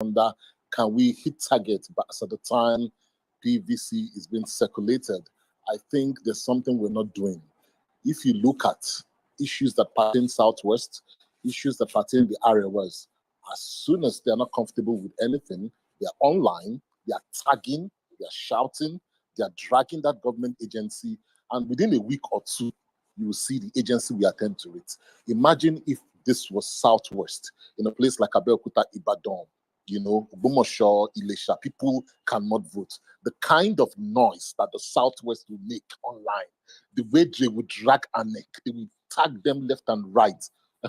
wonder, can we hit target? But at the time PVC is being circulated, I think there's something we're not doing. If you look at issues that pertain Southwest, issues that pertain the area west, as soon as they're not comfortable with anything, they're online, they're tagging, they're shouting, they're dragging that government agency, and within a week or two, you will see the agency will attend to it. Imagine if this was Southwest, in a place like Abeokuta, Ibadan, Ogbomoso, Ilesha, people cannot vote. The kind of noise that the Southwest will make online, the way they would drag ANEC, they will tag them left and right.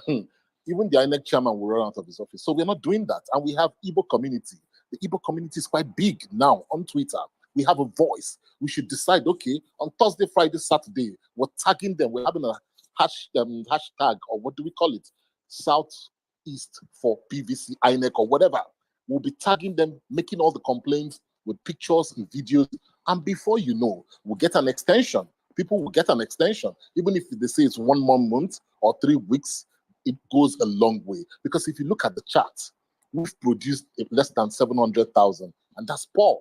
Even the INEC chairman will run out of his office. So we're not doing that. And we have Igbo community. The Igbo community is quite big now on Twitter. We have a voice. We should decide, okay, on Thursday, Friday, Saturday, we're tagging them. We're having a hashtag, or what do we call it? SouthEast for PVC, INEC, or whatever. We'll be tagging them, making all the complaints with pictures and videos. And before you know, we'll get an extension. People will get an extension. Even if they say it's 1 more month or 3 weeks, it goes a long way. Because if you look at the chart, we've produced less than 700,000, and that's poor.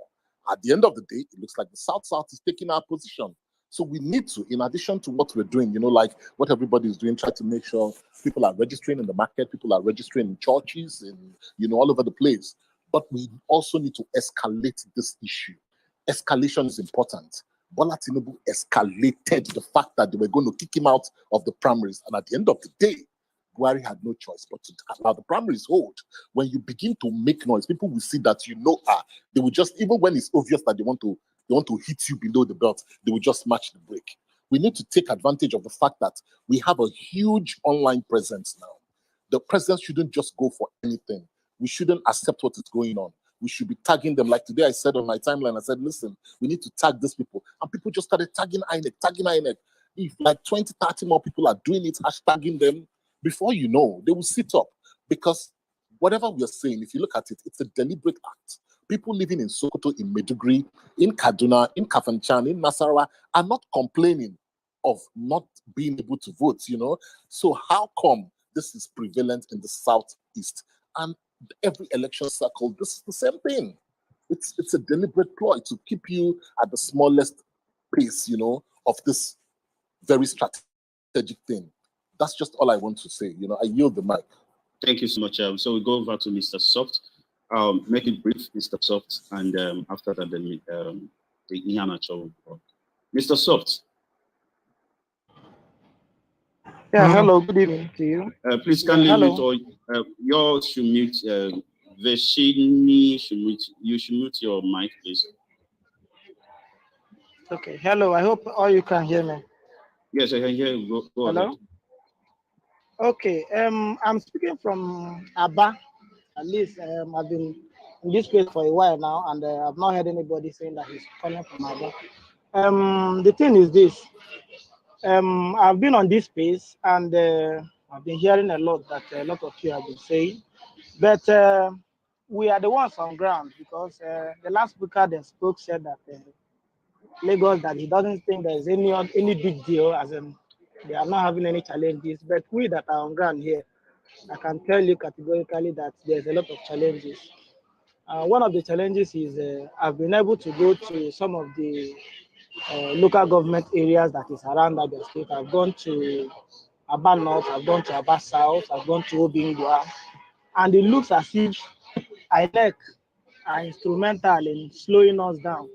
At the end of the day, it looks like the South is taking our position. So we need to, in addition to what we're doing, like what everybody is doing, try to make sure people are registering in the market, people are registering in churches, and all over the place. But we also need to escalate this issue. Escalation is important. Bola Tinubu escalated the fact that they were going to kick him out of the primaries. And at the end of the day, Buhari had no choice but to allow the primaries hold. When you begin to make noise, people will see that they will just, even when it's obvious that they want to hit you below the belt, they will just match the break. We need to take advantage of the fact that we have a huge online presence now. The president shouldn't just go for anything. We shouldn't accept what is going on. We should be tagging them. Like today I said on my timeline, I said, listen, we need to tag these people. And people just started tagging INEC. If like 20, 30 more people are doing it, hashtagging them, before you know, they will sit up. Because whatever we are saying, if you look at it, it's a deliberate act. People living in Sokoto, in Maiduguri, in Kaduna, in Kafanchan, in Nasarawa are not complaining of not being able to vote, So how come this is prevalent in the Southeast? And every election cycle, this is the same thing. It's a deliberate ploy to keep you at the smallest pace, of this very strategic thing. That's just all I want to say. I yield the mic. Thank you so much. So we go over to Mr. Soft. Make it brief, Mr. Soft, and after that, the Inyana show. Mr. Soft. Yeah, hello, good evening to you. Please kindly mute all. You should mute. Veshini should mute. You should mute your mic, please. Okay. Hello. I hope all you can hear me. Yes, I can hear you. Go hello. Ahead. Okay. I'm speaking from Aba. At least I've been in this place for a while now, and I've not heard anybody saying that he's coming from Aba. The thing is this. I've been on this space, and I've been hearing a lot that a lot of you have been saying, but we are the ones on ground, because the last speaker that spoke said that Lagos, that he doesn't think there is any big deal, as in they are not having any challenges. But we that are on ground here, I can tell you categorically that there's a lot of challenges. One of the challenges is I've been able to go to some of the local government areas that is around Abia State. I've gone to Aba North, I've gone to Aba South, I've gone to Obingwa, and it looks as if INEC are instrumental in slowing us down.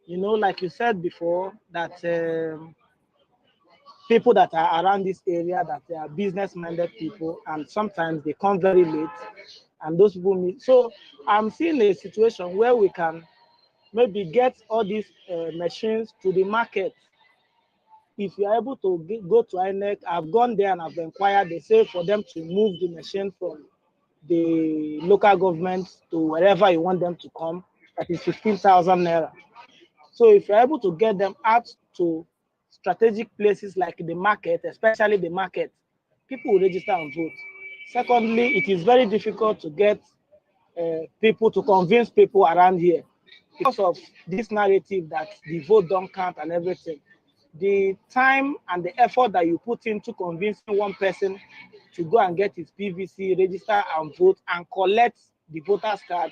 Like you said before, that people that are around this area, that they are business-minded people, and sometimes they come very late, and those people meet. So I'm seeing a situation where we can maybe get all these machines to the market. If you are able to go to INEC, I've gone there and I've inquired, they say for them to move the machine from the local government to wherever you want them to come, that is 15,000 naira. So if you're able to get them out to strategic places like the market, especially the market, people will register and vote. Secondly, it is very difficult to get people to convince people around here because of this narrative that the vote don't count and everything. The time and the effort that you put into convincing one person to go and get his PVC, register and vote and collect the voters card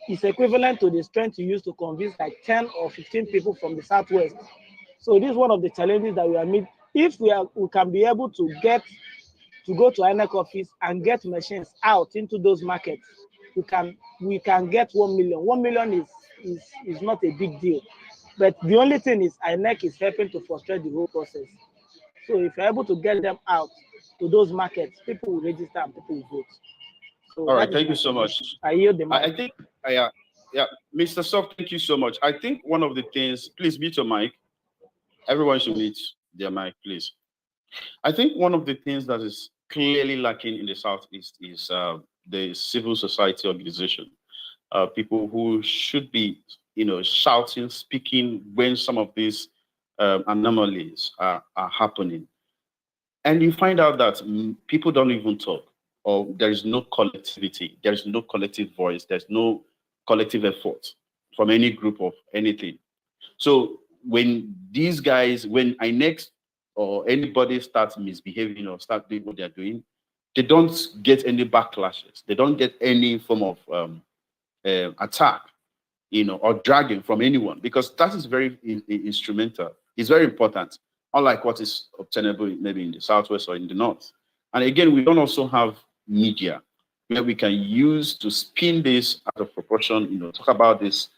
is equivalent to the strength you use to convince like 10 or 15 people from the Southwest. So this is one of the challenges that we are meet. If we can be able to go to INEC office and get machines out into those markets, we can get 1 million. 1 million is not a big deal. But the only thing is INEC is helping to frustrate the whole process. So if you're able to get them out to those markets, people will register and people will vote. So All right, that is thank my you so much. submission. I yield the mic. I think, yeah, Mr. Soft, thank you so much. I think one of the things, please mute your mic. Everyone should mute their mic, please. I think one of the things that is clearly lacking in the Southeast is the civil society organization. People who should be, shouting, speaking when some of these anomalies are happening. And you find out that people don't even talk, or there is no collectivity, there is no collective voice, there's no collective effort from any group of anything. So when these guys, when INEX or anybody starts misbehaving or start doing what they're doing, they don't get any backlashes. They don't get any form of attack, or dragging from anyone, because that is very instrumental. It's very important, unlike what is obtainable maybe in the Southwest or in the North. And again, we don't also have media where we can use to spin this out of proportion, talk about this.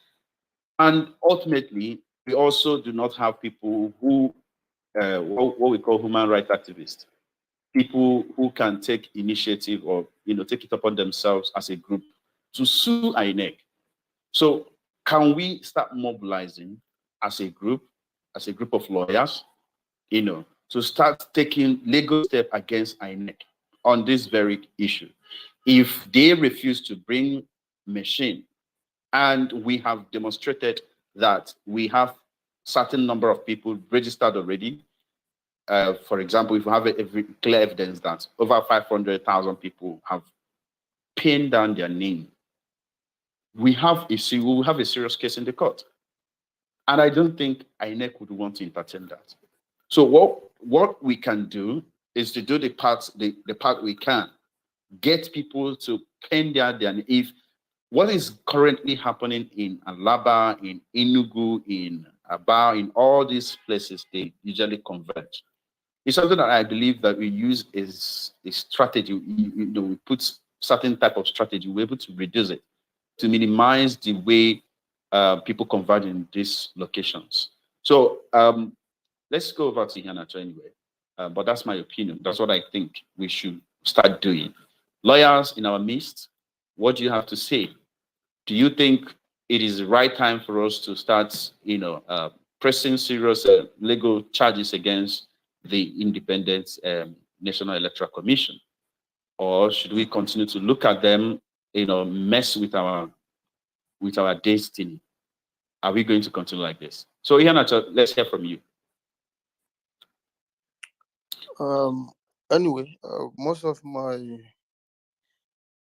And ultimately, we also do not have people who, what we call human rights activists, people who can take initiative or, take it upon themselves as a group to sue INEC. So can we start mobilizing as a group of lawyers, to start taking legal steps against INEC on this very issue? If they refuse to bring machine, and we have demonstrated that we have certain number of people registered already. For example, if we have a clear evidence that over 500,000 people have pinned down their name, we will have a serious case in the court. And I don't think INEC would want to entertain that. So what we can do is to do the part we can, get people to pin down their name. If what is currently happening in Alaba, in Enugu, in Aba, in all these places, they usually converge. It's something that I believe that we use is a strategy. We put certain type of strategy, we're able to reduce it, to minimize the way people converge in these locations. So let's go over to Hanacho anyway. But that's my opinion. That's what I think we should start doing. Lawyers in our midst, what do you have to say? Do you think it is the right time for us to start, pressing serious legal charges against the independent National Electoral Commission? Or should we continue to look at them, mess with our destiny? Are we going to continue like this? So, Iheanacho, let's hear from you. Anyway, most of my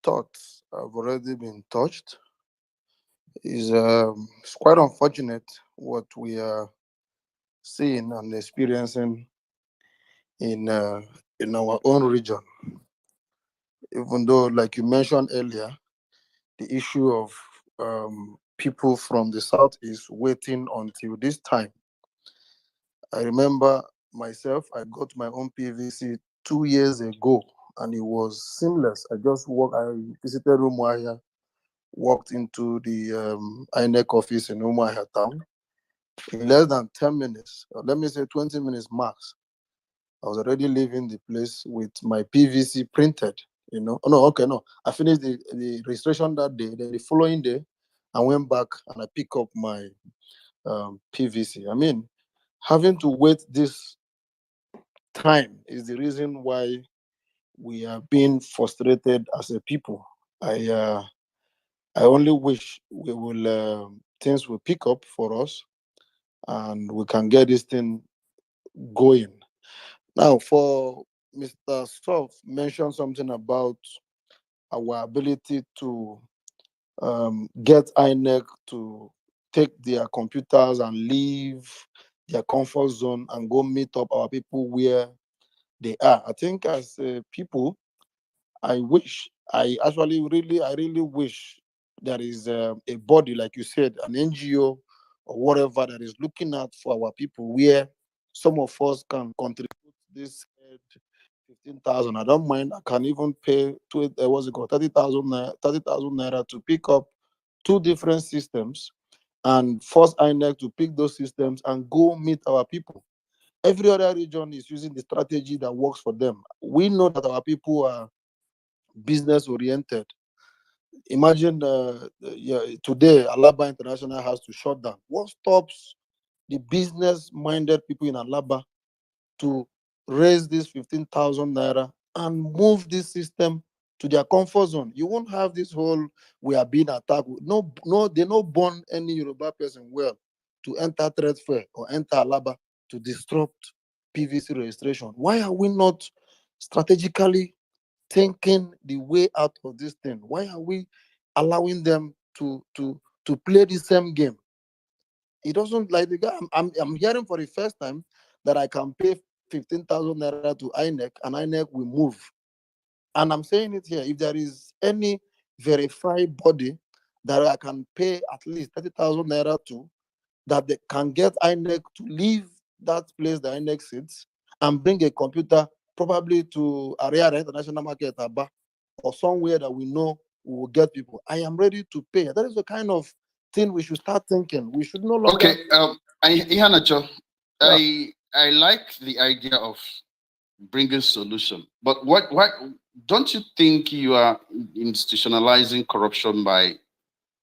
thoughts have already been touched. It's quite unfortunate what we are seeing and experiencing in our own region. Even though, like you mentioned earlier, the issue of people from the Southeast waiting until this time. I remember myself, I got my own PVC 2 years ago, and it was seamless. I visited Umuahia, walked into the INEC office in Umuahia town. In less than 10 minutes, or let me say 20 minutes max, I was already leaving the place with my PVC printed. I finished the registration that day. Then the following day, I went back and I picked up my PVC. I mean, having to wait this time is the reason why we are being frustrated as a people. I only wish things will pick up for us and we can get this thing going. Now, for Mr. Soft mentioned something about our ability to get INEC to take their computers and leave their comfort zone and go meet up our people where they are. I think as people, I actually I really wish there is a body, like you said, an NGO or whatever that is looking out for our people, where some of us can contribute this 15,000. I don't mind. I can even pay what's it called, 30,000 naira to pick up two different systems and force INEC to pick those systems and go meet our people. Every other region is using the strategy that works for them. We know that our people are business oriented. Imagine today, Alaba International has to shut down. What stops the business minded people in Alaba to raise this 15,000 naira and move this system to their comfort zone? You won't have this whole we are being attacked. No, they not born any Yoruba person well to enter trade fair or enter Alaba to disrupt PVC registration. Why are we not strategically thinking the way out of this thing? Why are we allowing them to play the same game? It doesn't, like the guy. I'm hearing for the first time that I can pay 15,000 naira to INEC and INEC will move. And I'm saying it here. If there is any verified body that I can pay at least 30,000 naira to, that they can get INEC to leave that place the INEC sits and bring a computer probably to Ariara International Market, Aba, or somewhere that we know we will get people. I am ready to pay. That is the kind of thing we should start thinking. We should no longer. Okay, Ihanacho, Yeah. I like the idea of bringing solution, but what don't you think you are institutionalizing corruption by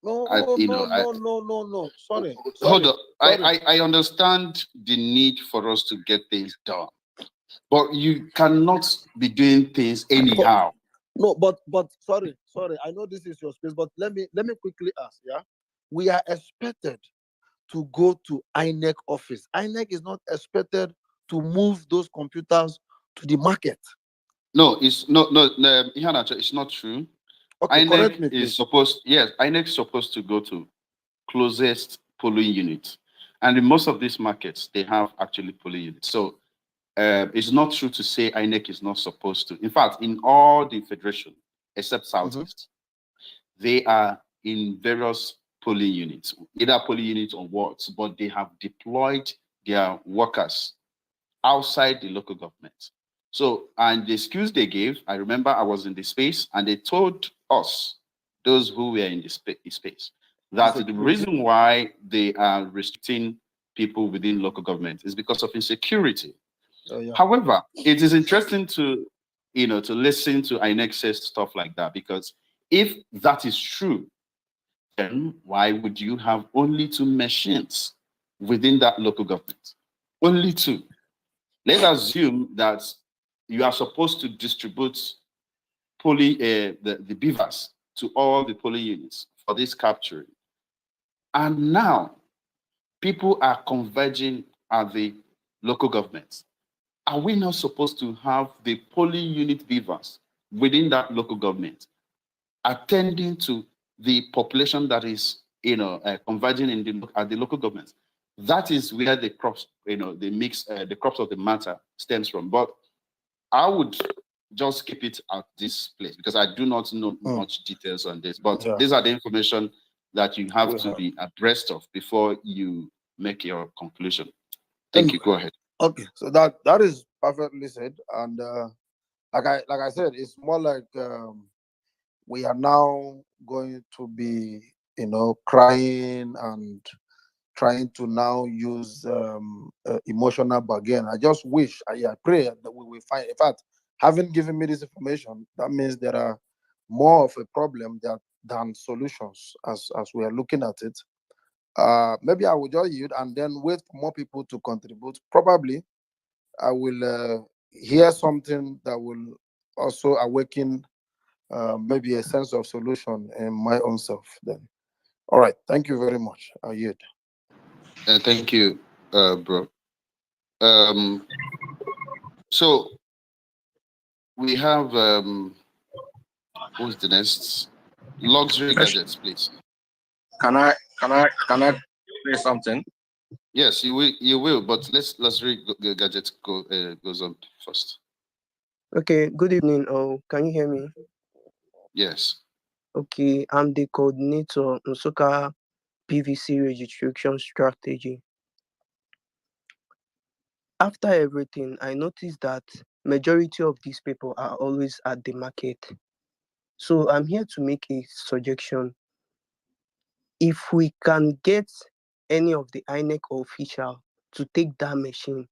No, no. Sorry. hold on. Sorry. I understand the need for us to get things done, but you cannot be doing things anyhow. No, but sorry. I know this is your space, but let me quickly ask. Yeah, we are expected to go to INEC office. INEC is not expected to move those computers to the market. No, it's Ihanacho, it's not true. Okay, correct me, INEC is please. supposed, yes, INEC is supposed to go to closest polling unit, and in most of these markets, they have actually polling units. So it's not true to say INEC is not supposed to. In fact, in all the federation except Southeast, they are in various polling units, either polling units or wards, but they have deployed their workers outside the local government. So, and the excuse they gave, I remember I was in the space and they told us, those who were in the space, that the reason why they are restricting people within local government is because of insecurity. Yeah. However, it is interesting to, to listen to INEC says stuff like that, because if that is true, then why would you have only 2 machines within that local government? Only 2. Let's assume that you are supposed to distribute the beavers to all the polling units for this capturing. And now people are converging at the local governments. Are we not supposed to have the polling unit beavers within that local government attending to the population that is, converging at the local government? That is where the crops, the crops of the matter stems from. But I would just keep it at this place because I do not know much details on this. But these are the information that you have to be abreast of before you make your conclusion. Thank you. Go ahead. Okay, so that is perfectly said, and like I said, it's more like we are now going to be, crying and trying to now use emotional bargain. I just wish, I pray that we will find. In fact, having given me this information, that means there are more of a problem than solutions as we are looking at it. Maybe I will just yield and then wait for more people to contribute. Probably I will hear something that will also awaken maybe a sense of solution in my own self then. All right. Thank you very much. I yield. Thank you, bro. So we have who's the next? Luxury gadgets, please. Can I say something? Yes, you will. But let's luxury gadgets goes on first. Okay, good evening. Oh, can you hear me? Yes. Okay, I'm the coordinator on Soka PVC registration strategy. After everything, I noticed that majority of these people are always at the market. So I'm here to make a suggestion. If we can get any of the INEC official to take that machine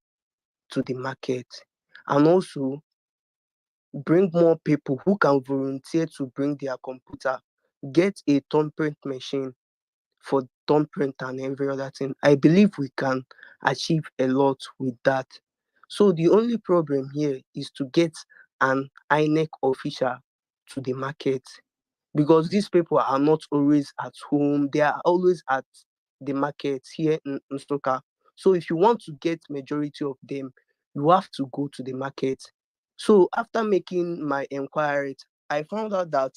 to the market and also bring more people who can volunteer to bring their computer, get a thumbprint machine for thumbprint and every other thing, I believe we can achieve a lot with that. So the only problem here is to get an INEC official to the market, because these people are not always at home. They are always at the market here in Nsukka. So if you want to get majority of them, you have to go to the market. So after making my inquiry, I found out that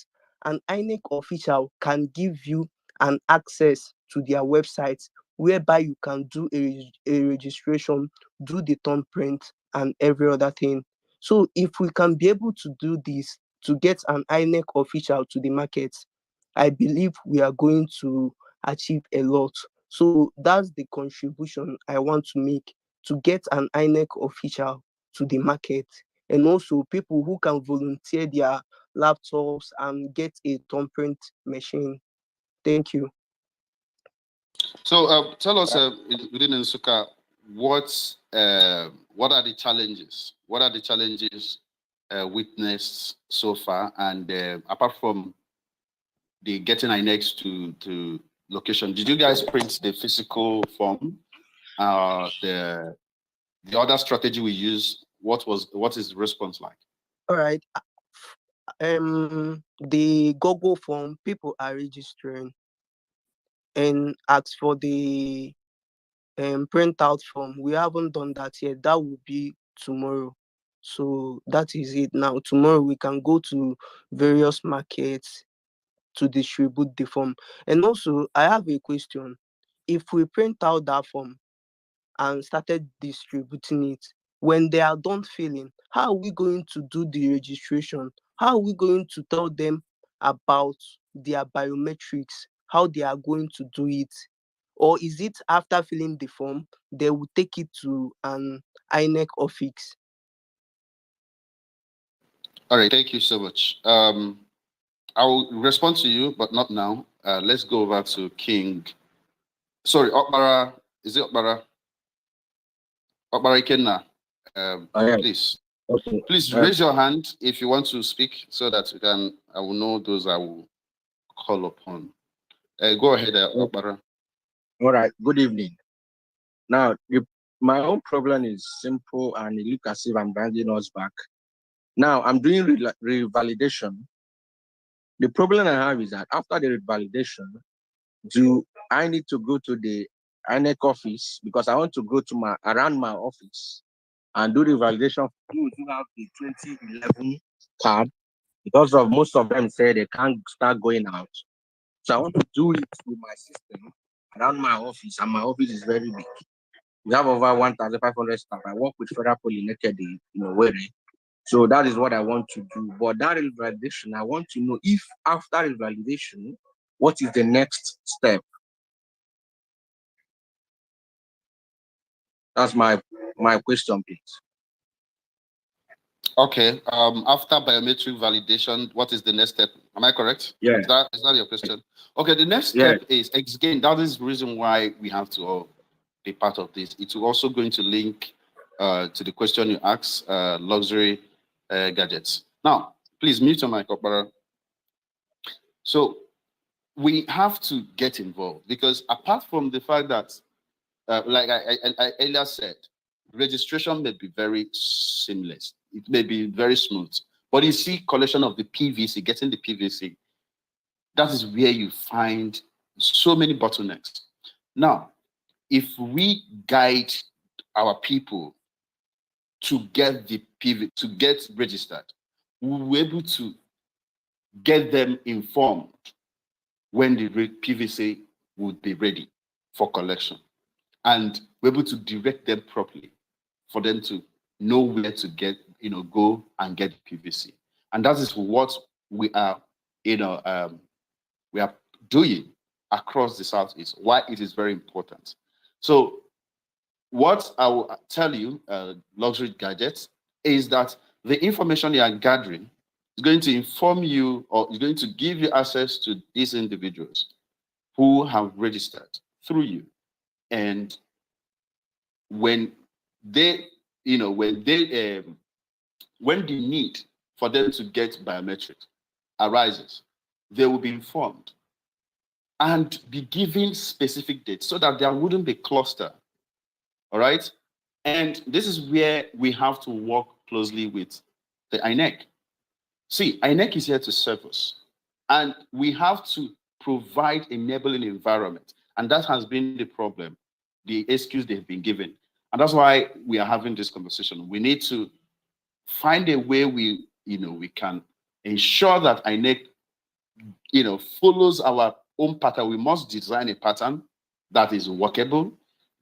an INEC official can give you an access to their website whereby you can do a registration, do the thumbprint and every other thing. So if we can be able to do this to get an INEC official to the market, I believe we are going to achieve a lot. So that's the contribution I want to make, to get an INEC official to the market, and also people who can volunteer their laptops and get a thumbprint machine. Thank you. So tell us within Nsukka, what are the challenges? What are the challenges witnessed so far? And apart from the getting INEX to location, did you guys print the physical form? The other strategy we use, what is the response like? All right. The Google form, people are registering, and as for the printout form, we haven't done that yet. That will be tomorrow. So that is it. Now tomorrow we can go to various markets to distribute the form. And also I have a question. If we print out that form and started distributing it, when they are done filling, how are we going to do the registration? How are we going to tell them about their biometrics, how they are going to do it? Or is it after filling the form, they will take it to an INEC office? All right, thank you so much. I will respond to you, but not now. Let's go over to King. Sorry, Okbara. Is it Okbara? Okbara Ikenna. Yeah. Please. Okay. Please raise your hand if you want to speak so that I will know those I will call upon. Go ahead, Okbara. All right. Good evening. Now, my own problem is simple, and it looks as if I'm bringing us back. Now, I'm doing revalidation. The problem I have is that after the revalidation, do I need to go to the INEC office, because I want to go to around my office and do the validation for those who have the 2011 card, because of most of them say they can't start going out. So I want to do it with my system around my office, and my office is very big. We have over 1,500 staff. I work with Federal Poly Naked in Owerri. So that is what I want to do. But that validation, I want to know if after validation, what is the next step? That's my question, please. Okay. After biometric validation, what is the next step? Am I correct? Yeah. Is that your question? Okay. The next step is, again, that is the reason why we have to all be part of this. It's also going to link to the question you asked, luxury gadgets. Now, please mute your mic, Okbara. So we have to get involved, because apart from the fact that, like I earlier said, registration may be very seamless. It may be very smooth. But you see, collection of the PVC, getting the PVC, that is where you find so many bottlenecks. Now, if we guide our people to get the PV, to get registered, we'll be able to get them informed when the PVC would be ready for collection. And we're able to direct them properly for them to know where to get go and get PVC. And that is what we are, we are doing across the Southeast, why it is very important. So what I will tell you, luxury gadgets, is that the information you are gathering is going to inform you, or is going to give you access to these individuals who have registered through you. And when they, when the need for them to get biometrics arises, they will be informed and be given specific dates so that there wouldn't be cluster. All right. And this is where we have to work closely with the INEC. See, INEC is here to serve us, and we have to provide enabling environment. And that has been the problem, the excuse they've been given. And that's why we are having this conversation. We need to find a way we can ensure that INEC, follows our own pattern. We must design a pattern that is workable,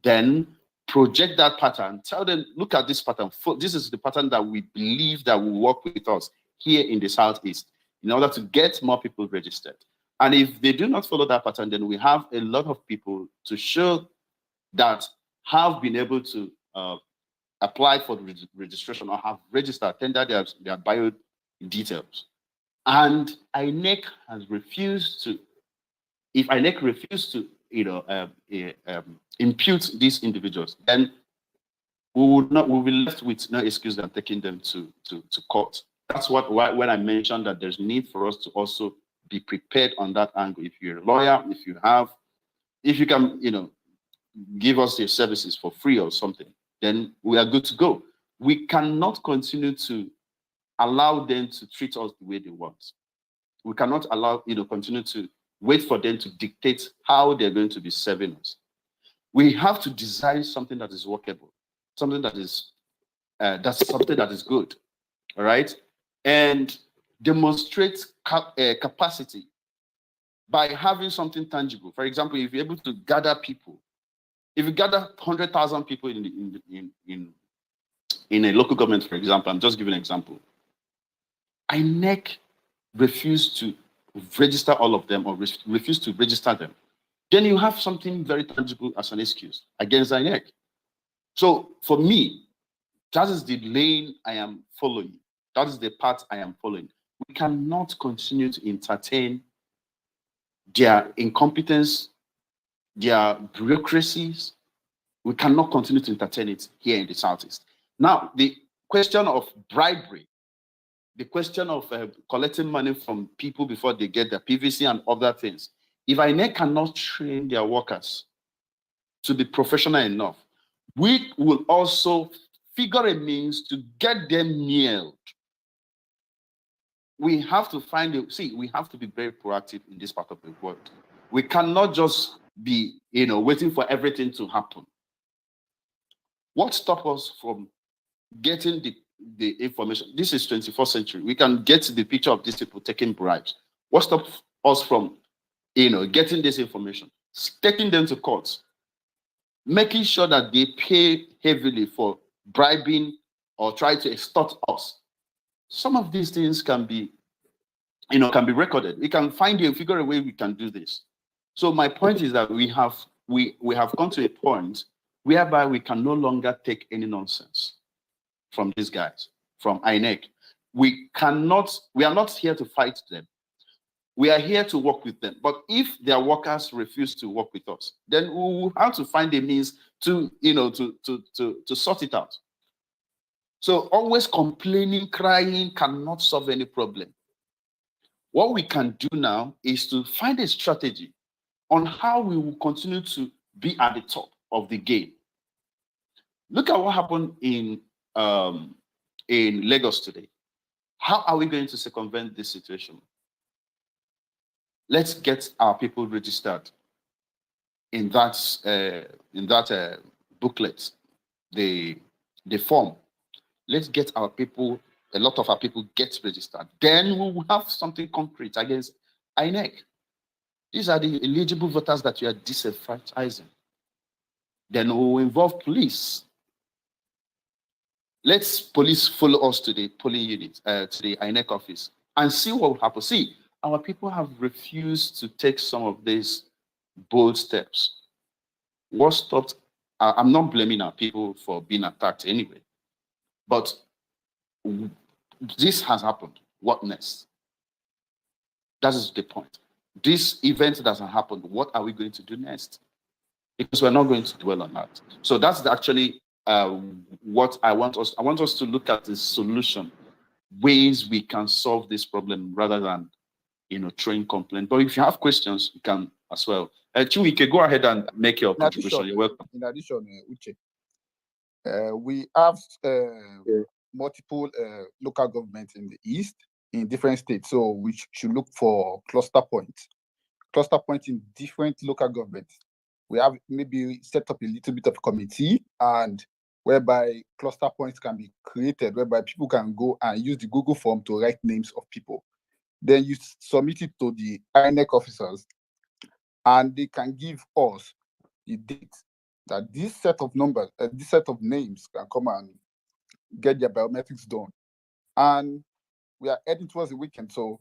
then project that pattern, tell them, look at this pattern. This is the pattern that we believe that will work with us here in the Southeast in order to get more people registered. And if they do not follow that pattern, then we have a lot of people to show that have been able to apply for the registration or have registered, tender their bio details. And INEC has refused to, if INEC refused to, impute these individuals, then we will be left with no excuse than taking them to court. That's why when I mentioned that there's need for us to also be prepared on that angle. If you're a lawyer, if you can, give us your services for free or something, then we are good to go. We cannot continue to allow them to treat us the way they want. We cannot allow, continue to wait for them to dictate how they're going to be serving us. We have to design something that is workable, something that is something that is good, all right, and demonstrate capacity by having something tangible. For example, if you're able to gather people, if you gather 100,000 people in a local government, for example, I'm just giving an example, INEC refused to register all of them or refuse to register them, then you have something very tangible as an excuse against INEC. So for me, that is the lane I am following. That is the path I am following. We cannot continue to entertain their incompetence, their bureaucracies. We cannot continue to entertain it here in the Southeast. Now, the question of bribery, the question of collecting money from people before they get their PVC and other things. If INEC cannot train their workers to be professional enough, we will also figure a means to get them nailed. We have to we have to be very proactive in this part of the world. We cannot just be, waiting for everything to happen. What stops us from getting the information? This is 21st century. We can get the picture of these people taking bribes. What stops us from, getting this information, taking them to court, making sure that they pay heavily for bribing or try to extort us? Some of these things can be, can be recorded. We can figure a way we can do this. So my point is that we have come to a point whereby we can no longer take any nonsense from these guys, from INEC. We are not here to fight them. We are here to work with them. But if their workers refuse to work with us, then we will have to find a means to, to sort it out. So always complaining, crying cannot solve any problem. What we can do now is to find a strategy on how we will continue to be at the top of the game. Look at what happened in Lagos today. How are we going to circumvent this situation? Let's get our people registered in that booklet, the form. Let's get our people, a lot of our people get registered. Then we will have something concrete against INEC. These are the eligible voters that you are disenfranchising. Then we will involve police. let's police follow us to the polling unit, to the INEC office, and see what will happen. See, our people have refused to take some of these bold steps. What stopped? I'm not blaming our people for being attacked anyway, but this has happened. What next? That is the point. This event doesn't happen. What are we going to do next? Because we're not going to dwell on that. So that's actually what I want us. I want us to look at the solution, ways we can solve this problem rather than throwing complaint. But if you have questions, you can as well. Chiwike, go ahead and make your contribution. You're welcome. In addition, Uche, we have multiple local governments in the east in different states, so we should look for cluster points in different local governments. We have maybe set up a little bit of a committee, and whereby cluster points can be created, whereby people can go and use the Google form to write names of people. Then you submit it to the INEC officers, and they can give us the date that this set of numbers, this set of names can come and get their biometrics done. And we are heading towards the weekend, so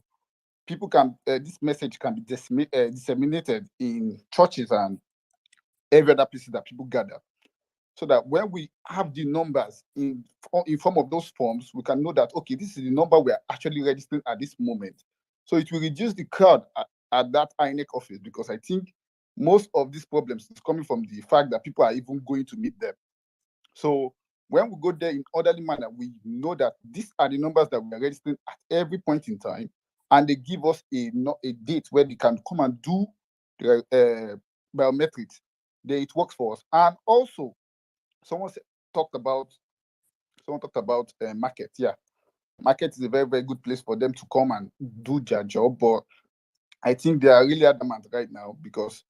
people can, this message can be disseminated in churches and every other places that people gather, so that when we have the numbers in form of those forms, we can know that, okay, this is the number we are actually registering at this moment. So it will reduce the crowd at that INEC office, because I think most of these problems is coming from the fact that people are even going to meet them. So when we go there in orderly manner, we know that these are the numbers that we are registering at every point in time, and they give us a date where they can come and do the biometrics. Then it works for us. And also, someone talked about market. Yeah, market is a very, very good place for them to come and do their job, but I think they are really adamant right now, because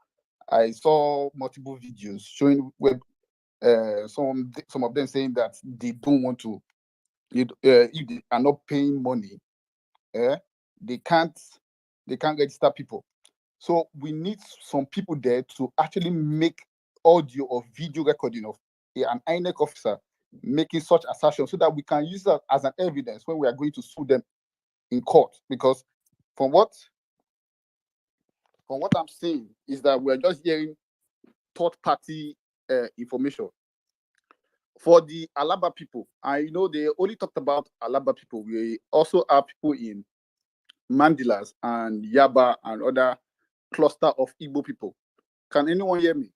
I saw multiple videos showing where some of them saying that they don't want to, if they are not paying money, they can't register people. So we need some people there to actually make audio or video recording of an INEC officer making such assertions, so that we can use that as an evidence when we are going to sue them in court. Because from what I'm seeing is that we're just hearing third-party information. For the Alaba people, I know they only talked about Alaba people. We also have people in Mandilas and Yaba and other cluster of Igbo people. Can anyone hear me?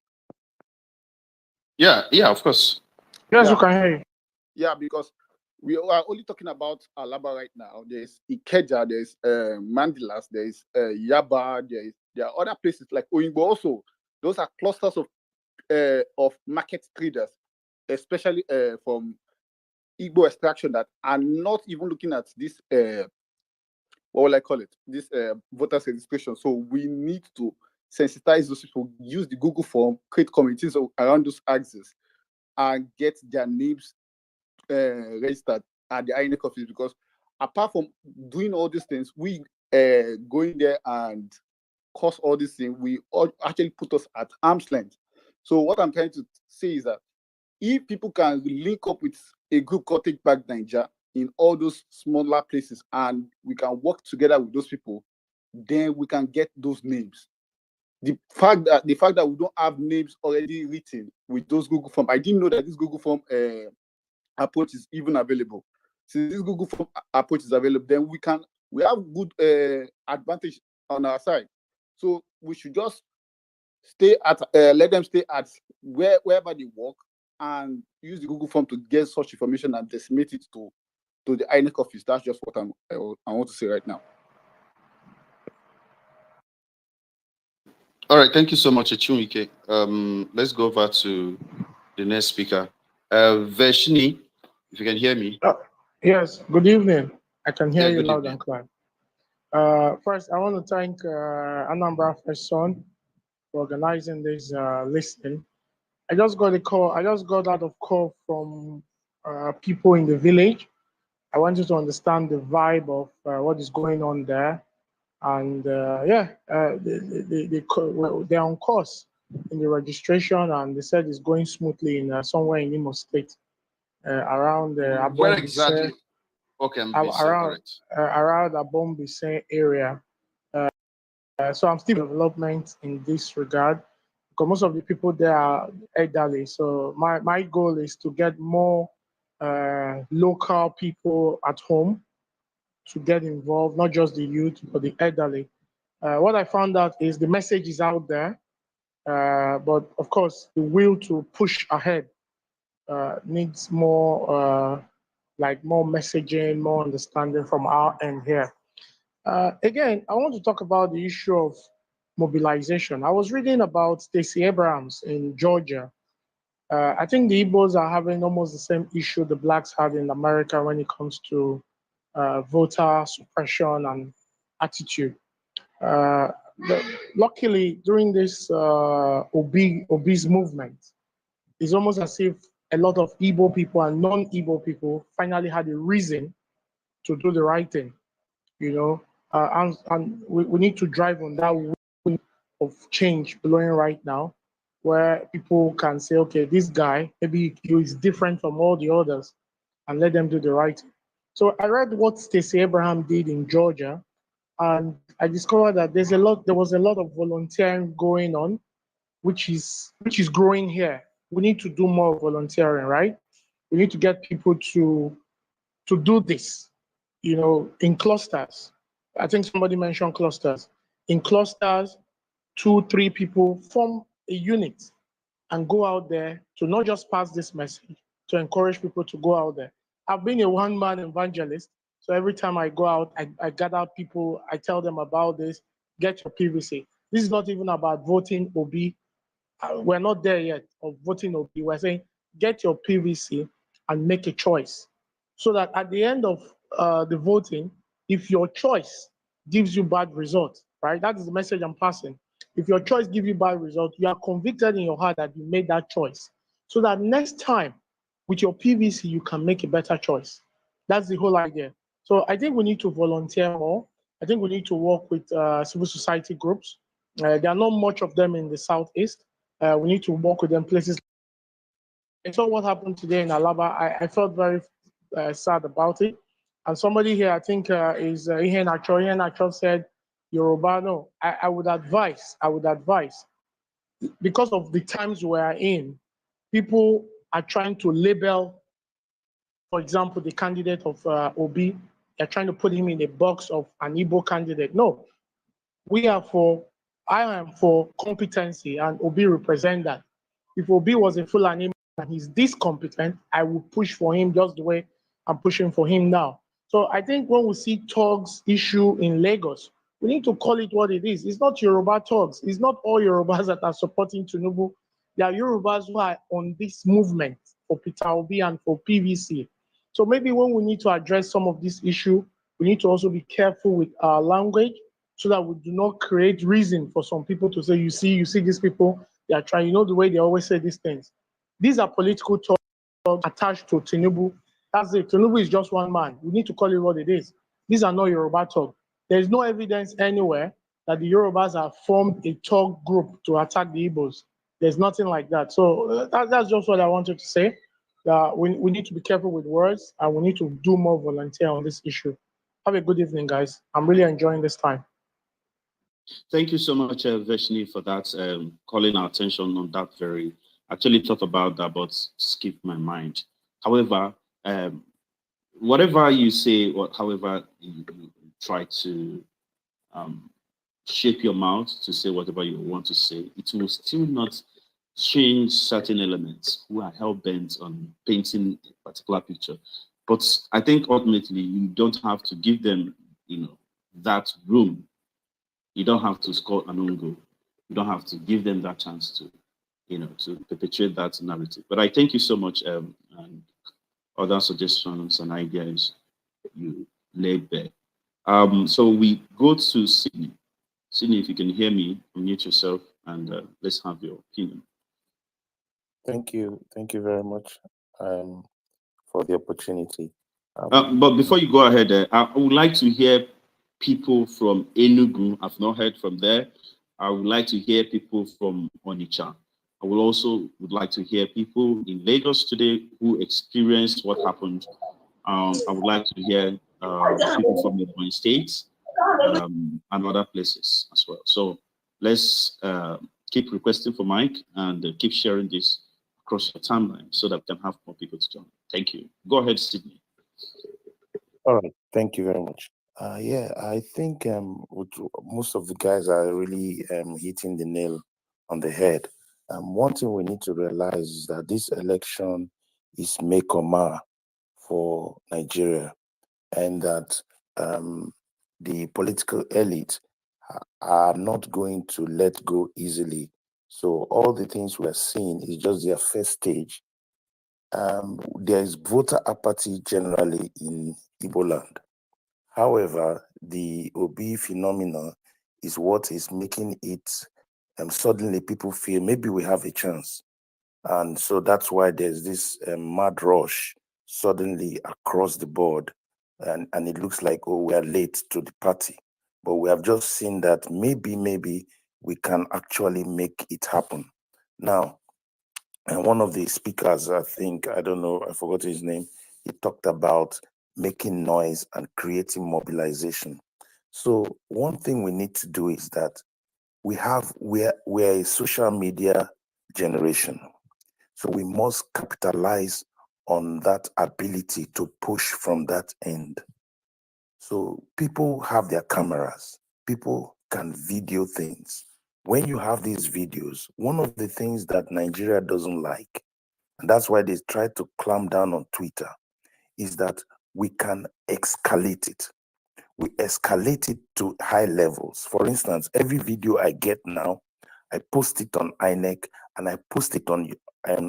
Yeah, of course. Yes, Yeah. you can hear you. Yeah, because we are only talking about Alaba right now. There's Ikeja, there's Mandilas, there's Yaba, there are other places like Oyingbo also. Those are clusters of market traders, especially from Igbo extraction, that are not even looking at this, what will I call it, this voters registration. So we need to sensitize those people, use the Google form, create communities around those axes, and get their names registered at the INEC office. Because apart from doing all these things, we going there and cause all these things, we all actually put us at arm's length. So what I'm trying to say is that if people can link up with a group called Take Back Nigeria in all those smaller places, and we can work together with those people, then we can get those names. The fact that we don't have names already written with those Google form, I didn't know that this Google form approach is even available. Since this Google form approach is available, then we have good advantage on our side. So we should just stay at let them stay at wherever they work, and use the Google form to get such information and disseminate it to the INEC office. That's just what I want to say right now. All right, thank you so much, Echunike. Let's go over to the next speaker. Veshni, if you can hear me. Yes, good evening. I can hear Yeah, you good loud evening. and clear. First, I want to thank Anambra First Son for organizing this listening. I just got out of call from people in the village. I wanted to understand the vibe of what is going on there. And they're on course in the registration, and they said it's going smoothly in somewhere in Imo State. around Where exactly? Okay, around correct. around Abombise area. So I'm still in development in this regard because most of the people there are elderly. So my goal is to get more local people at home to get involved, not just the youth, but the elderly. What I found out is the message is out there, but of course, the will to push ahead needs more, like more messaging, more understanding from our end here. Again, I want to talk about the issue of mobilization. I was reading about Stacey Abrams in Georgia. I think the Igbos are having almost the same issue the blacks have in America when it comes to voter suppression and attitude. Uh, Luckily, during this obese movement, it's almost as if a lot of Igbo people and non-Igbo people finally had a reason to do the right thing. You know, and we need to drive on that wind of change blowing right now, where people can say, okay, this guy maybe he is different from all the others, and let them do the right thing. So I read what Stacey Abraham did in Georgia, and I discovered that there was a lot of volunteering going on, which is growing here. We need to do more volunteering, right? We need to get people to do this, in clusters. I think somebody mentioned clusters. In clusters, 2, 3 people form a unit and go out there to not just pass this message, to encourage people to go out there. I've been a one-man evangelist, so every time I go out, I gather people, I tell them about this, get your PVC. This is not even about voting OB. We're not there yet of voting OB. We're saying get your PVC and make a choice so that at the end of the voting, if your choice gives you bad results, right? That is the message I'm passing. If your choice gives you bad results, you are convicted in your heart that you made that choice. So that next time with your PVC, you can make a better choice. That's the whole idea. So I think we need to volunteer more. I think we need to work with civil society groups. There are not much of them in the Southeast. We need to work with them places. I saw what happened today in Alaba. I felt very sad about it. And somebody here, I think, is Ihe Nacho. Ihe Nacho said, Yoruba, no. I would advise, because of the times we are in, people are trying to label, for example, the candidate of Obi. They're trying to put him in a box of an Igbo candidate. No, I am for competency, and Obi represent that. If Obi was a Fulani and he's this competent, I would push for him just the way I'm pushing for him now. So I think when we see thugs issue in Lagos, we need to call it what it is. It's not Yoruba thugs. It's not all Yorubas that are supporting Tinubu. There are Yorubas who are on this movement for Peter Obi and for PVC. So maybe when we need to address some of this issue, we need to also be careful with our language so that we do not create reason for some people to say, you see these people, they are trying, the way they always say these things. These are political talks attached to Tinubu. That's it. Tinubu is just one man. We need to call it what it is. These are not Yoruba talk. There is no evidence anywhere that the Yorubas have formed a talk group to attack the Igbos. There's nothing like that. So that's just what I wanted to say. We need to be careful with words, and we need to do more volunteer on this issue. Have a good evening, guys. I'm really enjoying this time. Thank you so much, Veshni, for that, calling our attention on that very. Actually thought about that, but skipped my mind. However, whatever you say, or however you try to shape your mouth to say whatever you want to say, it will still not change certain elements who are hell-bent on painting a particular picture. But I think ultimately you don't have to give them, that room. You don't have to score an own goal. You don't have to give them that chance to, to perpetuate that narrative. But I thank you so much, and other suggestions and ideas you laid there. So we go to Sydney. Sydney, if you can hear me, unmute yourself and let's have your opinion. Thank you very much for the opportunity. But before you go ahead, I would like to hear people from Enugu. I've not heard from there. I would like to hear people from Onitsha. I will also would like to hear people in Lagos today who experienced what happened. I would like to hear people from the Ebonyi states and other places as well. So let's keep requesting for Mike and keep sharing this across your timeline so that we can have more people to join. Thank you. Go ahead, Sydney. All right, thank you very much. Yeah, I think most of the guys are really hitting the nail on the head. One thing we need to realize is that this election is make or mar for Nigeria, and that the political elite are not going to let go easily. So all the things we are seeing is just their first stage. There is voter apathy generally in Igbo land. However, the Obi phenomenon is what is making it suddenly people feel maybe we have a chance. And so that's why there's this mad rush suddenly across the board. And it looks like, oh, we are late to the party. But we have just seen that maybe we can actually make it happen. Now, and one of the speakers, I think, I don't know, I forgot his name, he talked about making noise and creating mobilization. So one thing we need to do is that we're a social media generation. So we must capitalize on that ability to push from that end. So people have their cameras, people can video things. When you have these videos, one of the things that Nigeria doesn't like, and that's why they try to clamp down on Twitter, is that we can escalate it. We escalate it to high levels. For instance, every video I get now, I post it on INEC and I post it on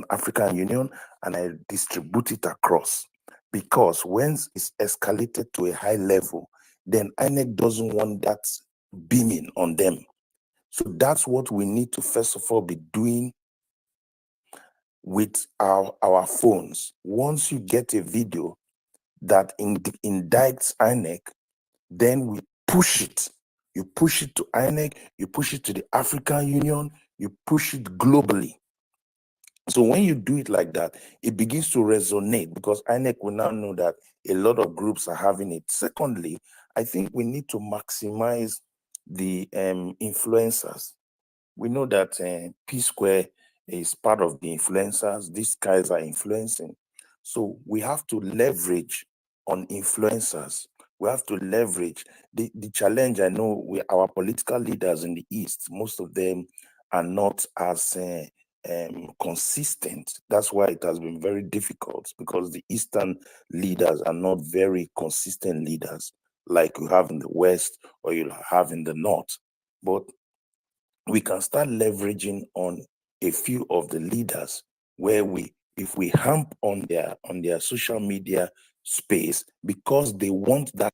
African Union and I distribute it across. Because once it's escalated to a high level, then INEC doesn't want that beaming on them. So that's what we need to first of all be doing with our phones. Once you get a video that indicts INEC, then we push it. You push it to INEC, you push it to the African Union, you push it globally. So when you do it like that, it begins to resonate because INEC will now know that a lot of groups are having it. Secondly, I think we need to maximize the influencers. We know that P Square is part of the influencers. These guys are influencing. So we have to leverage on influencers. We have to leverage the challenge. I know our political leaders in the East, most of them are not as consistent. That's why it has been very difficult because the Eastern leaders are not very consistent leaders like you have in the West or you have in the North. But we can start leveraging on a few of the leaders where if we hamp on their social media space because they want that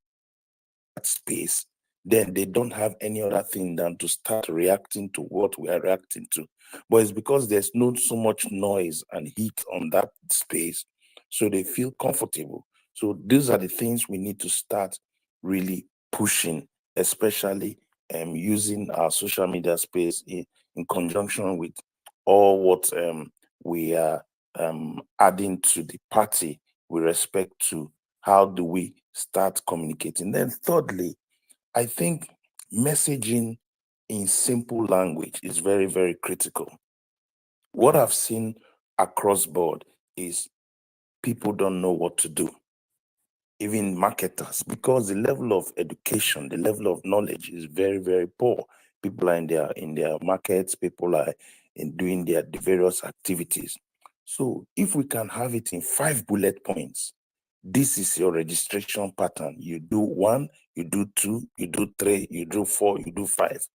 space, then they don't have any other thing than to start reacting to what we are reacting to. But it's because there's not so much noise and heat on that space, so they feel comfortable. So these are the things we need to start really pushing, especially using our social media space in conjunction with all what we are adding to the party with respect to how do we start communicating. Then thirdly, I think messaging in simple language is very, very critical. What I've seen across board is people don't know what to do, even marketers, because the level of education, the level of knowledge is very, very poor. People are in their markets, people are doing the various activities. So if we can have it in 5 bullet points, this is your registration pattern. You do 1, you do 2, you do 3, you do 4, you do 5.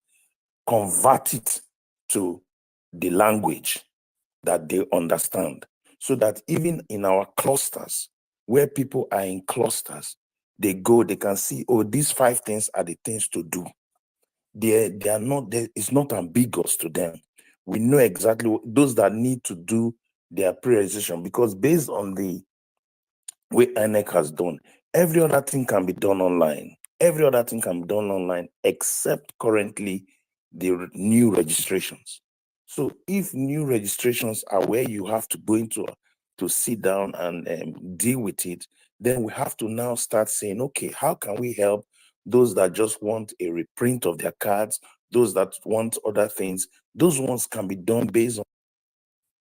Convert it to the language that they understand, so that even in our clusters, where people are in clusters, they can see, oh, these 5 things are the things to do. They are not, it's not ambiguous to them. We know exactly those that need to do their pre-registration, because based on the way INEC has done, every other thing can be done online. Every other thing can be done online except currently the new registrations. So if new registrations are where you have to go into to sit down and deal with it, then we have to now start saying, okay, how can we help those that just want a reprint of their cards, those that want other things? Those ones can be done based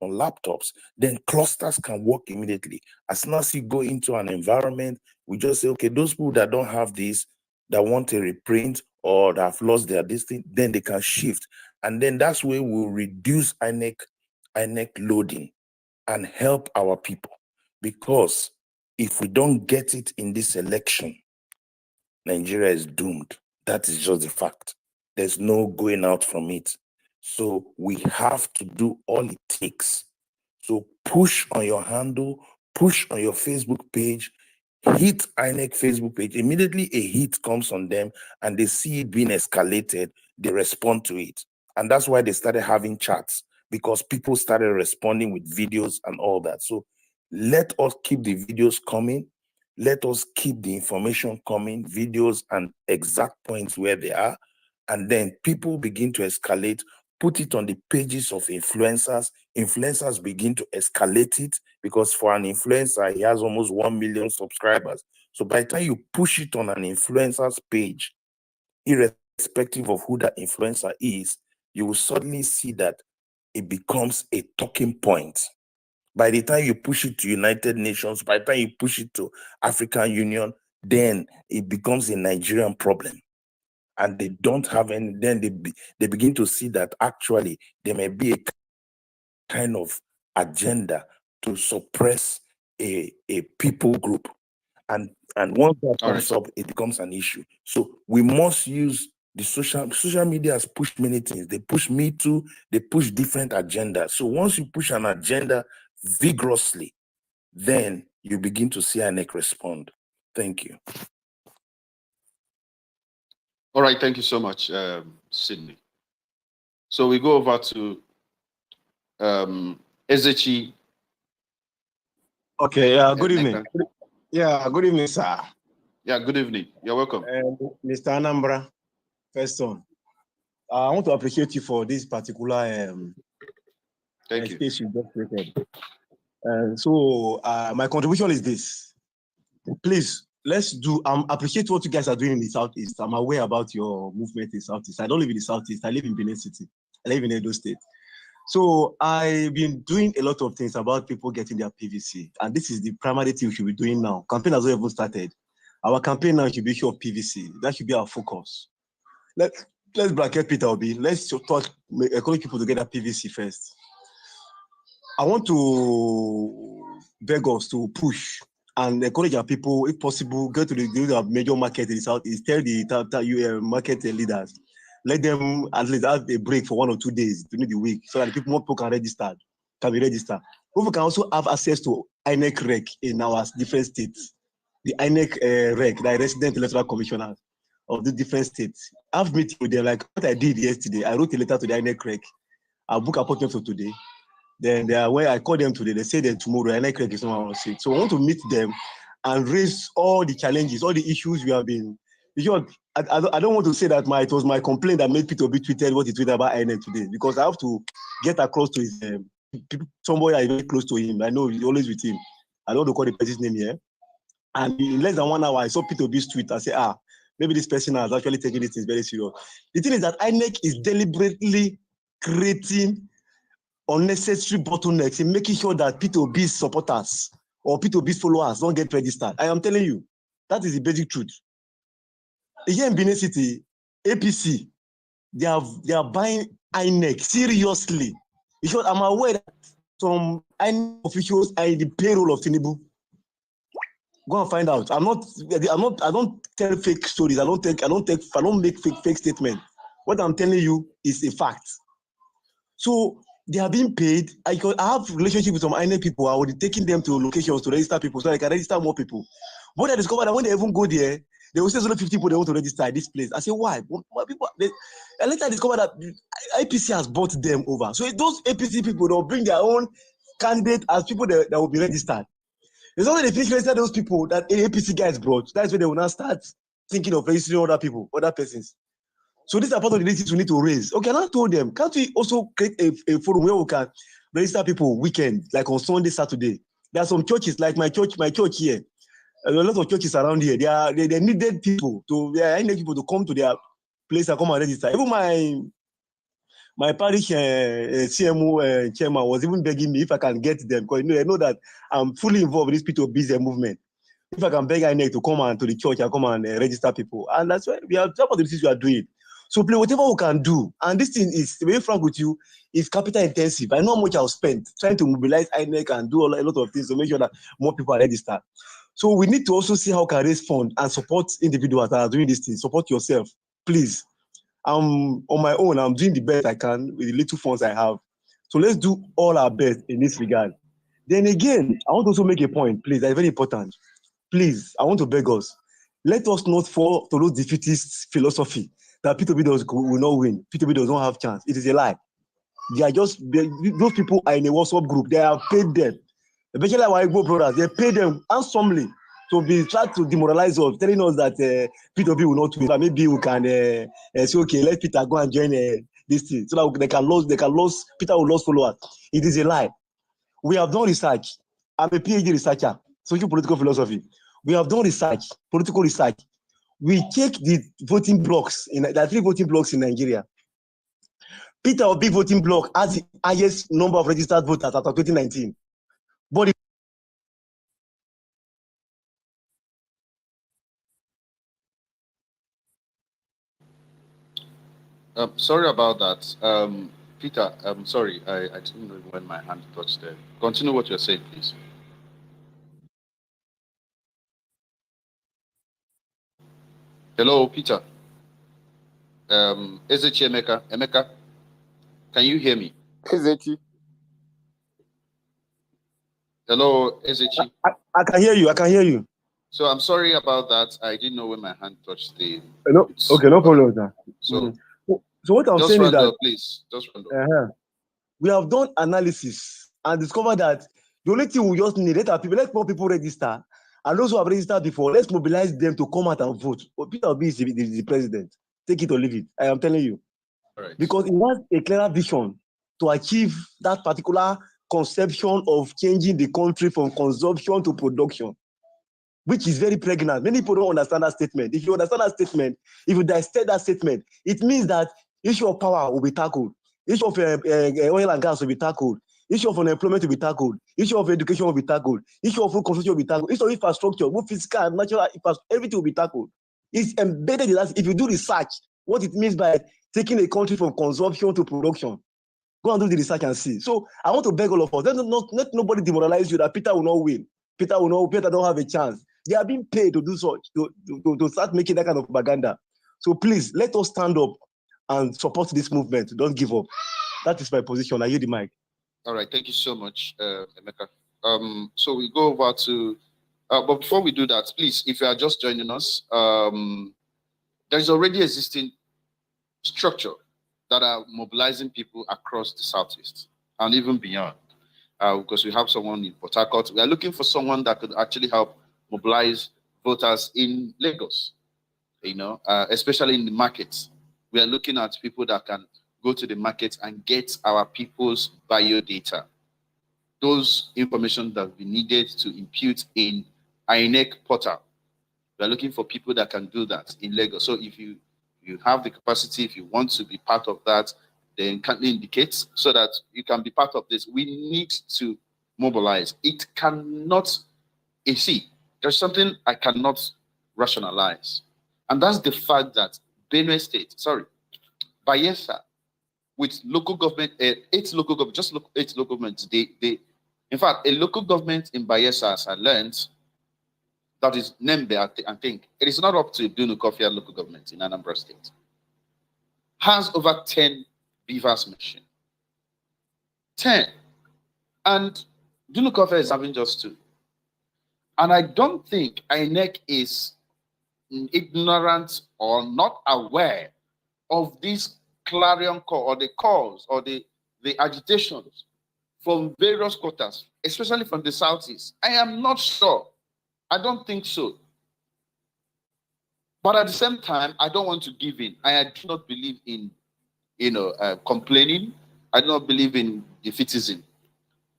on laptops. Then clusters can work immediately. As soon as you go into an environment, we just say, okay, those people that don't have this, that want a reprint or that have lost their distance, then they can shift. And then that's where we'll reduce INEC loading and help our people. Because if we don't get it in this election, Nigeria is doomed. That is just the fact. There's no going out from it. So we have to do all it takes. So push on your handle, push on your Facebook page, hit INEC Facebook page. Immediately a hit comes on them and they see it being escalated, they respond to it. And that's why they started having chats, because people started responding with videos and all that. So let us keep the videos coming. Let us keep the information coming, videos and exact points where they are. And then people begin to escalate, put it on the pages of influencers. Influencers begin to escalate it, because for an influencer, he has almost 1 million subscribers. So by the time you push it on an influencer's page, irrespective of who that influencer is, you will suddenly see that it becomes a talking point. By the time you push it to United Nations, by the time you push it to African Union, then it becomes a Nigerian problem. And they don't have any, then they begin to see that actually there may be a kind of agenda to suppress a people group. And once that comes up, it becomes an issue. So we must use the social media has pushed many things. They push Me Too, they push different agendas. So once you push an agenda vigorously, then you begin to see INEC respond. Thank you. All right, thank you so much, Sydney. So we go over to Ezechi. Okay, good evening. Yeah, good evening, sir. Yeah, good evening. You're welcome. Mr. Anambra, first on. I want to appreciate you for this particular space you just created. So my contribution is this. Please, let's do, appreciate what you guys are doing in the Southeast. I'm aware about your movement in Southeast. I don't live in the Southeast. I live in Benin City. I live in Edo State. So I've been doing a lot of things about people getting their PVC. And this is the primary thing we should be doing now. Campaign has not even started. Our campaign now should be issue of PVC. That should be our focus. Let's bracket Peter Obi. Let's talk, encourage people to get their PVC first. I want to beg us to push and encourage our people, if possible, go to the major market in the Southeast, tell the market leaders, let them at least have a break for 1 or 2 days during the week so that more people can be registered. People can also have access to INEC REC in our different states. The INEC REC, the resident electoral commissioners of the different states. I've meeting with them like what I did yesterday. I wrote a letter to the INEC REC. I'll book appointment for today. Then they are where I call them today. They say that tomorrow INEC REC is not on seat. So I want to meet them and raise all the challenges, all the issues we have been. Because I don't want to say that it was my complaint that made Peter Obi tweeted what he tweeted about INEC today, because I have to get across to his somebody I very close to him. I know he's always with him. I don't want to call the person's name here. And in less than 1 hour, I saw Peter Obi's tweet. I said, maybe this person has actually taken this thing very serious. The thing is that INEC is deliberately creating unnecessary bottlenecks in making sure that Peter Obi's supporters or Peter Obi's followers don't get registered. I am telling you, that is the basic truth. Here in Benin City, APC, they are buying INEC seriously. Because I'm aware that some INEC officials are in the payroll of Tinubu. Go and find out. I don't tell fake stories. I don't make fake statements. What I'm telling you is a fact. So they are being paid. I have relationship with some INEC people. I will be taking them to locations to register people so I can register more people. But I discovered that when they even go there, they will say only 50 people they want to register at this place. I say, why? And later I discovered that APC has bought them over. So those APC people, they'll bring their own candidate as people that will be registered. It's only the finish register those people that APC guys brought. That's when they will now start thinking of registering other people, other persons. So these are part of the issues we need to raise. Okay, and I told them, can't we also create a forum where we can register people weekend, like on Sunday, Saturday? There are some churches, like my church here. A lot of churches around here, they needed people I need people to come to their place and come and register. Even my parish CMO chairman was even begging me if I can get them, because I know that I'm fully involved in this P2B movement. If I can beg INEC to come to the church and come and register people. And that's why we are some of the things we are doing. So play whatever we can do. And this thing is, to be frank with you, is capital intensive. I know how much I'll spend trying to mobilize INEC and do a lot of things to make sure that more people are registered. So we need to also see how we can raise funds and support individuals that are doing this thing. Support yourself, please. I'm on my own. I'm doing the best I can with the little funds I have. So let's do all our best in this regard. Then again, I want to also make a point, please. That's very important. Please, I want to beg us. Let us not fall to those defeatist philosophy that P2B will not win. P2B does not have chance. It is a lie. Those people are in a WhatsApp group. They have paid them. Especially our Igbo brothers, they pay them handsomely to be trying to demoralize us, telling us that P2B will not win. But maybe we can say, okay, let Peter go and join this thing, so that they can lose. Peter will lose followers. It is a lie. We have done research. I'm a PhD researcher, social political philosophy. We have done research, political research. We check the voting blocks. There are 3 voting blocks in Nigeria. Peter Obi voting block has the highest number of registered voters after 2019. But Sorry about that. Peter, I'm sorry. I didn't know when my hand touched there. Continue what you're saying, please. Hello, Peter. Ezechi Emeka. Emeka, can you hear me? Ezechi. Hello, Ezechi. I can hear you. I can hear you. So I'm sorry about that. I didn't know when my hand touched the. No, okay, no problem, sir. So, so what I'm saying is that please, just run up. We have done analysis and discovered that the only thing we just need, let more people register, and those who have registered before, let's mobilize them to come out and vote. But Peter Obi is the president. Take it or leave it. I am telling you. Right. Because he has a clearer vision to achieve that particular conception of changing the country from consumption to production, which is very pregnant. Many people don't understand that statement. If you understand that statement, if you dissect that statement, it means that issue of power will be tackled, issue of oil and gas will be tackled, issue of unemployment will be tackled, issue of education will be tackled, issue of food consumption will be tackled, issue of infrastructure, both physical and natural infrastructure, everything will be tackled. It's embedded in that. If you do research, what it means by taking a country from consumption to production, go and do the research and see. So I want to beg all of us, let nobody demoralize you that Peter will not win. Peter don't have a chance. They are being paid to do such, to start making that kind of propaganda. So please, let us stand up and support this movement. Don't give up. That is my position. I yield the mic. All right. Thank you so much, Emeka. So we go over to, but before we do that, please, if you are just joining us, there is already existing structure that are mobilizing people across the Southeast and even beyond. Because we have someone in Port Harcourt. We are looking for someone that could actually help mobilize voters in Lagos, especially in the markets. We are looking at people that can go to the market and get our people's bio data. Those information that we needed to impute in INEC portal. We are looking for people that can do that in Lagos. So if you have the capacity, if you want to be part of that, then kindly indicate so that you can be part of this. We need to mobilize. It cannot, you see, there's something I cannot rationalize. And that's the fact that Benue State, Bayelsa, with local government, 8 local government, just 8 local governments, in fact, a local government in Bayelsa, as I learned, that is Nembe, I think, it is not up to Dunukofia local government in Anambra State, has over 10 beavers machine. 10. And Dunukofia is having just 2. And I don't think INEC is ignorant or not aware of this clarion call or the calls or the agitations from various quarters, especially from the Southeast. I am not sure. I don't think so. But at the same time, I don't want to give in. I do not believe in, complaining. I do not believe in defeatism.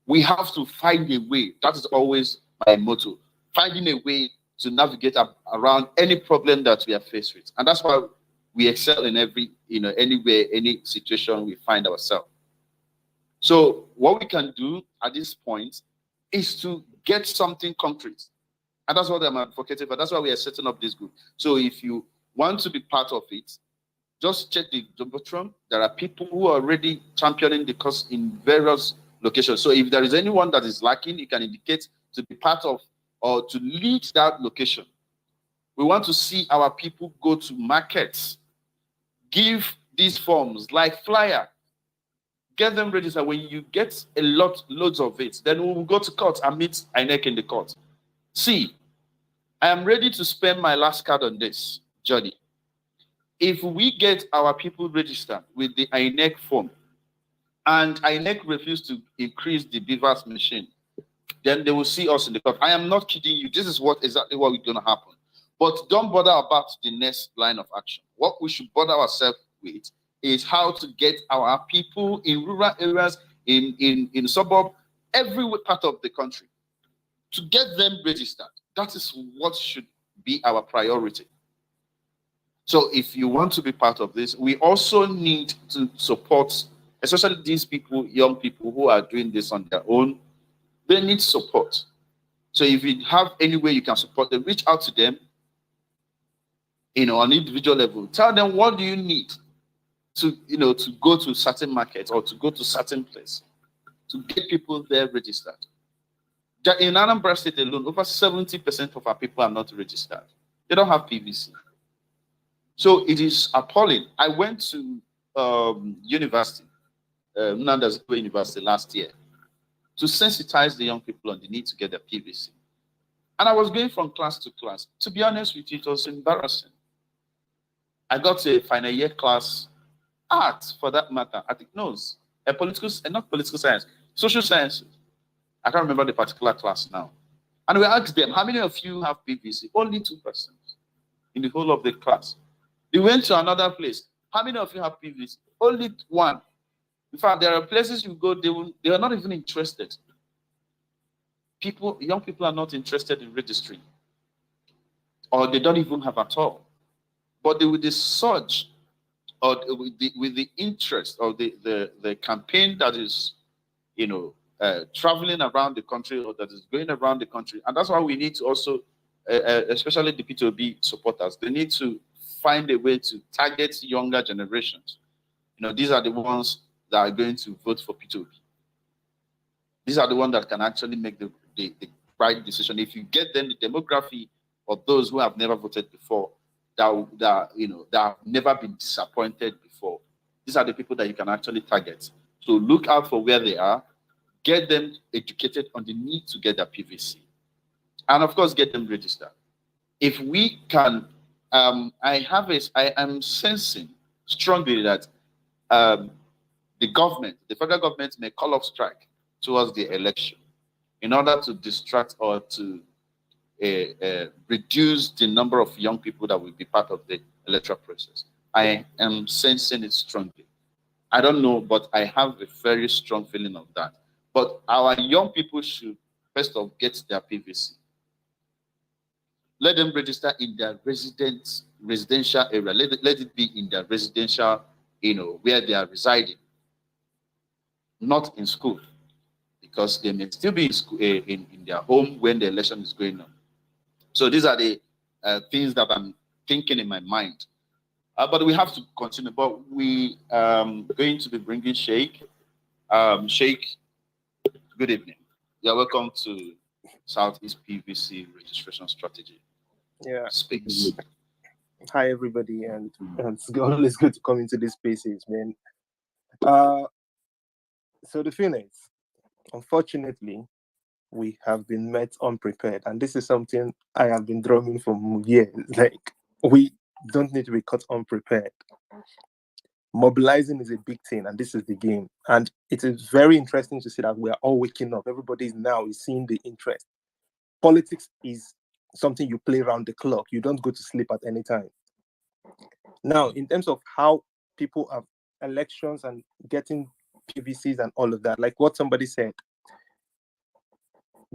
We have to find a way. That is always my motto. Finding a way to navigate around any problem that we are faced with. And that's why we excel in anywhere, any situation we find ourselves. So what we can do at this point is to get something concrete. And that's what I'm advocating for. That's why we are setting up this group. So if you want to be part of it, just check the Jumbotron. There are people who are already championing the cause in various locations. So if there is anyone that is lacking, you can indicate to be part of or to lead that location. We want to see our people go to markets, give these forms like flyer, get them registered. When you get loads of it, then we will go to court and meet INEC in the court. See, I am ready to spend my last card on this journey. If we get our people registered with the INEC form and INEC refuse to increase the beavers machine, then they will see us in the court. I am not kidding you. This is exactly what is going to happen. But don't bother about the next line of action. What we should bother ourselves with is how to get our people in rural areas, in suburb, every part of the country, to get them registered. That is what should be our priority. So if you want to be part of this, we also need to support, especially these people, young people who are doing this on their own. They need support. So if you have any way you can support them, reach out to them, on individual level. Tell them what do you need to go to certain markets or to go to certain place to get people there registered. In Anambra State alone, over 70% of our people are not registered. They don't have PVC. So it is appalling. I went to university, University last year, to sensitize the young people on the need to get their PVC. And I was going from class to class. To be honest with you, it was embarrassing. I got to a final year class, art for that matter, I think, not political science, social sciences. I can't remember the particular class now. And we asked them, how many of you have PVC? Only 2% in the whole of the class. They went to another place. How many of you have PVC? Only 1. In fact, there are places you go, they are not even interested. Young people are not interested in registering, or they don't even have at all. But with the surge, or with the interest of the campaign that is, traveling around the country, or that is going around the country, and that's why we need to also, especially the P2B supporters, they need to find a way to target younger generations. These are the ones that are going to vote for P2B. These are the ones that can actually make the right decision. If you get them the demography of those who have never voted before, that have never been disappointed before, these are the people that you can actually target. So look out for where they are, get them educated on the need to get their PVC, and of course get them registered. If we can, I am sensing strongly that the federal government may call off strike towards the election in order to distract or to reduce the number of young people that will be part of the electoral process. I am sensing it strongly. I don't know, but I have a very strong feeling of that. But our young people should first of all get their PVC. Let them register in their residential area. Let it be in their residential, where they are residing, not in school, because they may still be in school, in their home when the election is going on. So these are the things that I'm thinking in my mind. But we have to continue. But we going to be bringing Sheikh. Sheikh, good evening. You're welcome to SouthEast PVC registration strategy. Yeah. Space. Hi everybody, and it's always good to come into these spaces, man. So the thing is, unfortunately, we have been met unprepared, and this is something I have been drumming for years. Like, we don't need to be caught unprepared. Mobilizing is a big thing, and this is the game. And it is very interesting to see that we are all waking up. Everybody now is seeing the interest. Politics is something you play around the clock. You don't go to sleep at any time. Now, in terms of how people have elections and getting PVCs and all of that, like what somebody said,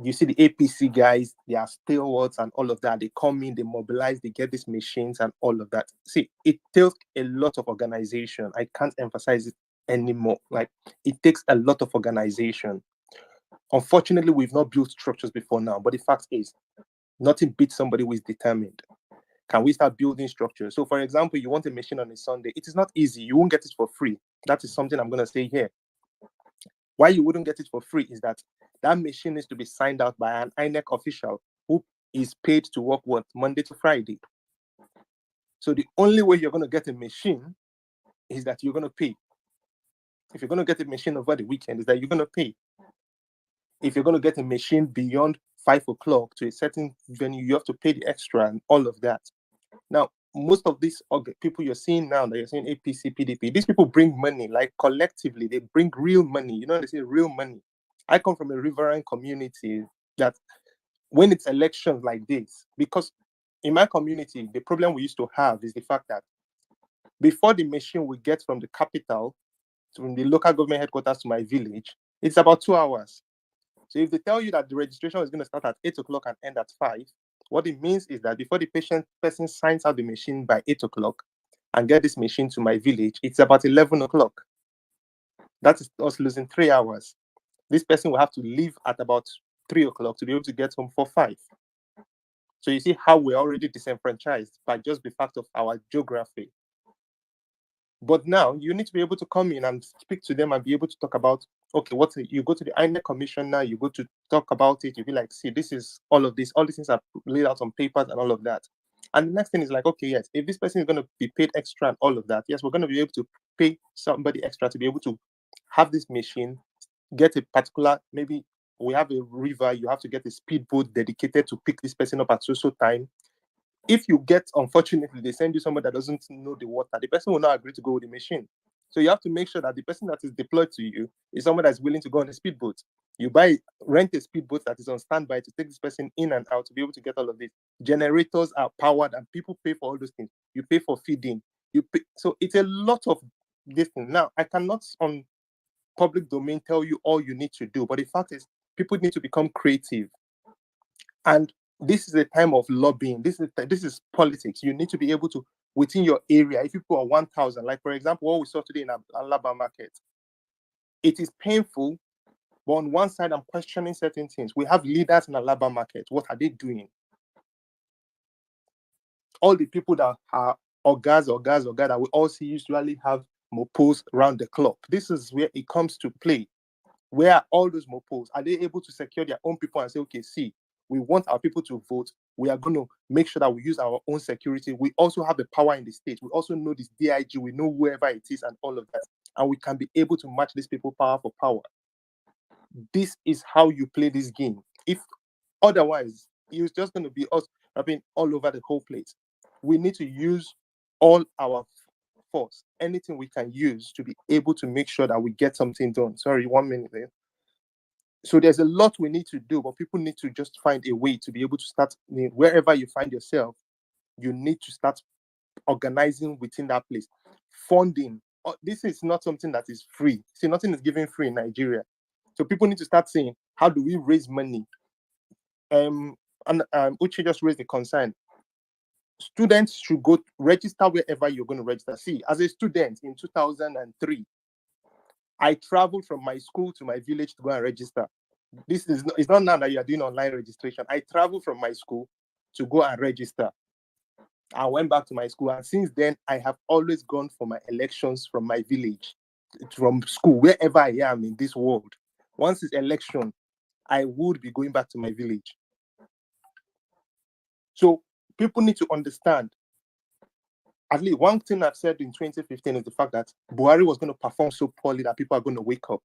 you see the APC guys, they are stalwarts and all of that. They come in, they mobilize, they get these machines and all of that. See, it takes a lot of organization. I can't emphasize it anymore. Like, it takes a lot of organization. Unfortunately, we've not built structures before now, but the fact is, nothing beats somebody who is determined. Can we start building structures? So, for example, you want a machine on a Sunday. It is not easy. You won't get it for free. That is something I'm going to say here. Why you wouldn't get it for free is that machine needs to be signed out by an INEC official who is paid to work Monday to Friday. So the only way you're going to get a machine is that you're going to pay. If you're going to get a machine over the weekend, is that you're going to pay. If you're going to get a machine beyond 5 o'clock to a certain venue, you have to pay the extra and all of that. Now, most of these people you're seeing now, that you're seeing APC, PDP, these people bring money, like collectively, they bring real money. You know, they say real money. I come from a riverine community that when it's elections like this, because in my community, the problem we used to have is the fact that before the machine we get from the capital, from the local government headquarters to my village, it's about 2 hours. So if they tell you that the registration is going to start at 8 o'clock and end at 5, what it means is that before the person signs out the machine by 8 o'clock and get this machine to my village, it's about 11 o'clock. That is us losing 3 hours. This person will have to leave at about 3 o'clock to be able to get home for 5. So you see how we're already disenfranchised by just the fact of our geography. But now you need to be able to come in and speak to them and be able to talk about, okay, you go to the INEC commission now, you go to talk about it, you be like, see, this is all these things are laid out on papers and all of that. And the next thing is like, okay, yes, if this person is going to be paid extra and all of that, yes, we're going to be able to pay somebody extra to be able to have this machine, get a particular, maybe we have a river, you have to get a speedboat dedicated to pick this person up at so time. If you get, unfortunately, they send you someone that doesn't know the water, the person will not agree to go with the machine. So you have to make sure that the person that is deployed to you is someone that's willing to go on a speedboat. You rent a speedboat that is on standby to take this person in and out to be able to get all of this. Generators are powered and people pay for all those things. You pay for feeding. So it's a lot of this thing. Now, I cannot on public domain tell you all you need to do, but the fact is people need to become creative. And this is a time of lobbying. This is politics. You need to be able to, within your area, if you put 1,000, like for example, what we saw today in Alaba market, it is painful, but on one side, I'm questioning certain things. We have leaders in Alaba market. What are they doing? All the people that are orgas that we all see usually have mopos around the clock. This is where it comes to play. Where are all those mopos? Are they able to secure their own people and say, okay, see, we want our people to vote. We are going to make sure that we use our own security. We also have the power in the state. We also know this DIG. We know whoever it is and all of that. And we can be able to match these people power for power. This is how you play this game. If otherwise, it's just going to be us rapping all over the whole place. We need to use all our force, anything we can use to be able to make sure that we get something done. Sorry, 1 minute there. So there's a lot we need to do, but people need to just find a way to be able to start, wherever you find yourself, you need to start organizing within that place. Funding. This is not something that is free. See, nothing is given free in Nigeria. So people need to start saying, how do we raise money? Uche just raised the concern. Students should go register wherever you're going to register. See, as a student in 2003, I traveled from my school to my village to go and register. It's not now that you are doing online registration. I traveled from my school to go and register. I went back to my school, and since then, I have always gone for my elections from my village, from school, wherever I am in this world. Once it's election, I would be going back to my village. So people need to understand. At least one thing I've said in 2015 is the fact that Buhari was going to perform so poorly that people are going to wake up.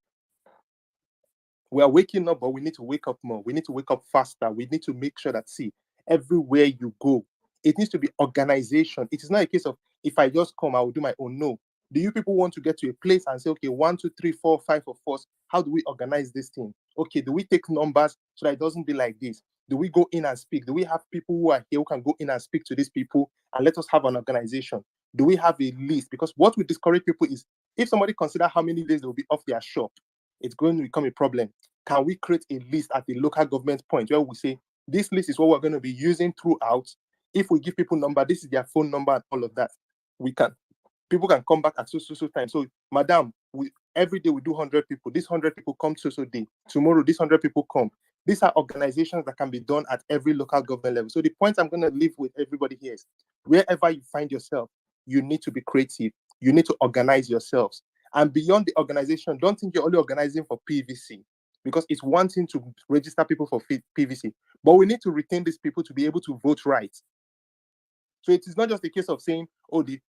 We are waking up, but we need to wake up more. We need to wake up faster. We need to make sure that, see, everywhere you go, it needs to be organization. It is not a case of, if I just come, I will do my own. No. Do you people want to get to a place and say, okay, 1, 2, 3, 4, 5 of us, how do we organize this thing? Okay, do we take numbers so that it doesn't be like this? Do we go in and speak? Do we have people who are here who can go in and speak to these people and let us have an organization? Do we have a list? Because what we discourage people is, if somebody consider how many days they will be off their shop, it's going to become a problem. Can we create a list at the local government point where we say, this list is what we're going to be using throughout? If we give people number, this is their phone number and all of that. People can come back at so time. So, madam, every day we do 100 people. This 100 people come so day. Tomorrow, this 100 people come. These are organizations that can be done at every local government level. So the point I'm going to leave with everybody here is, wherever you find yourself, you need to be creative. You need to organize yourselves. And beyond the organization, don't think you're only organizing for PVC, because it's one thing to register people for PVC, but we need to retain these people to be able to vote right. So it is not just a case of saying,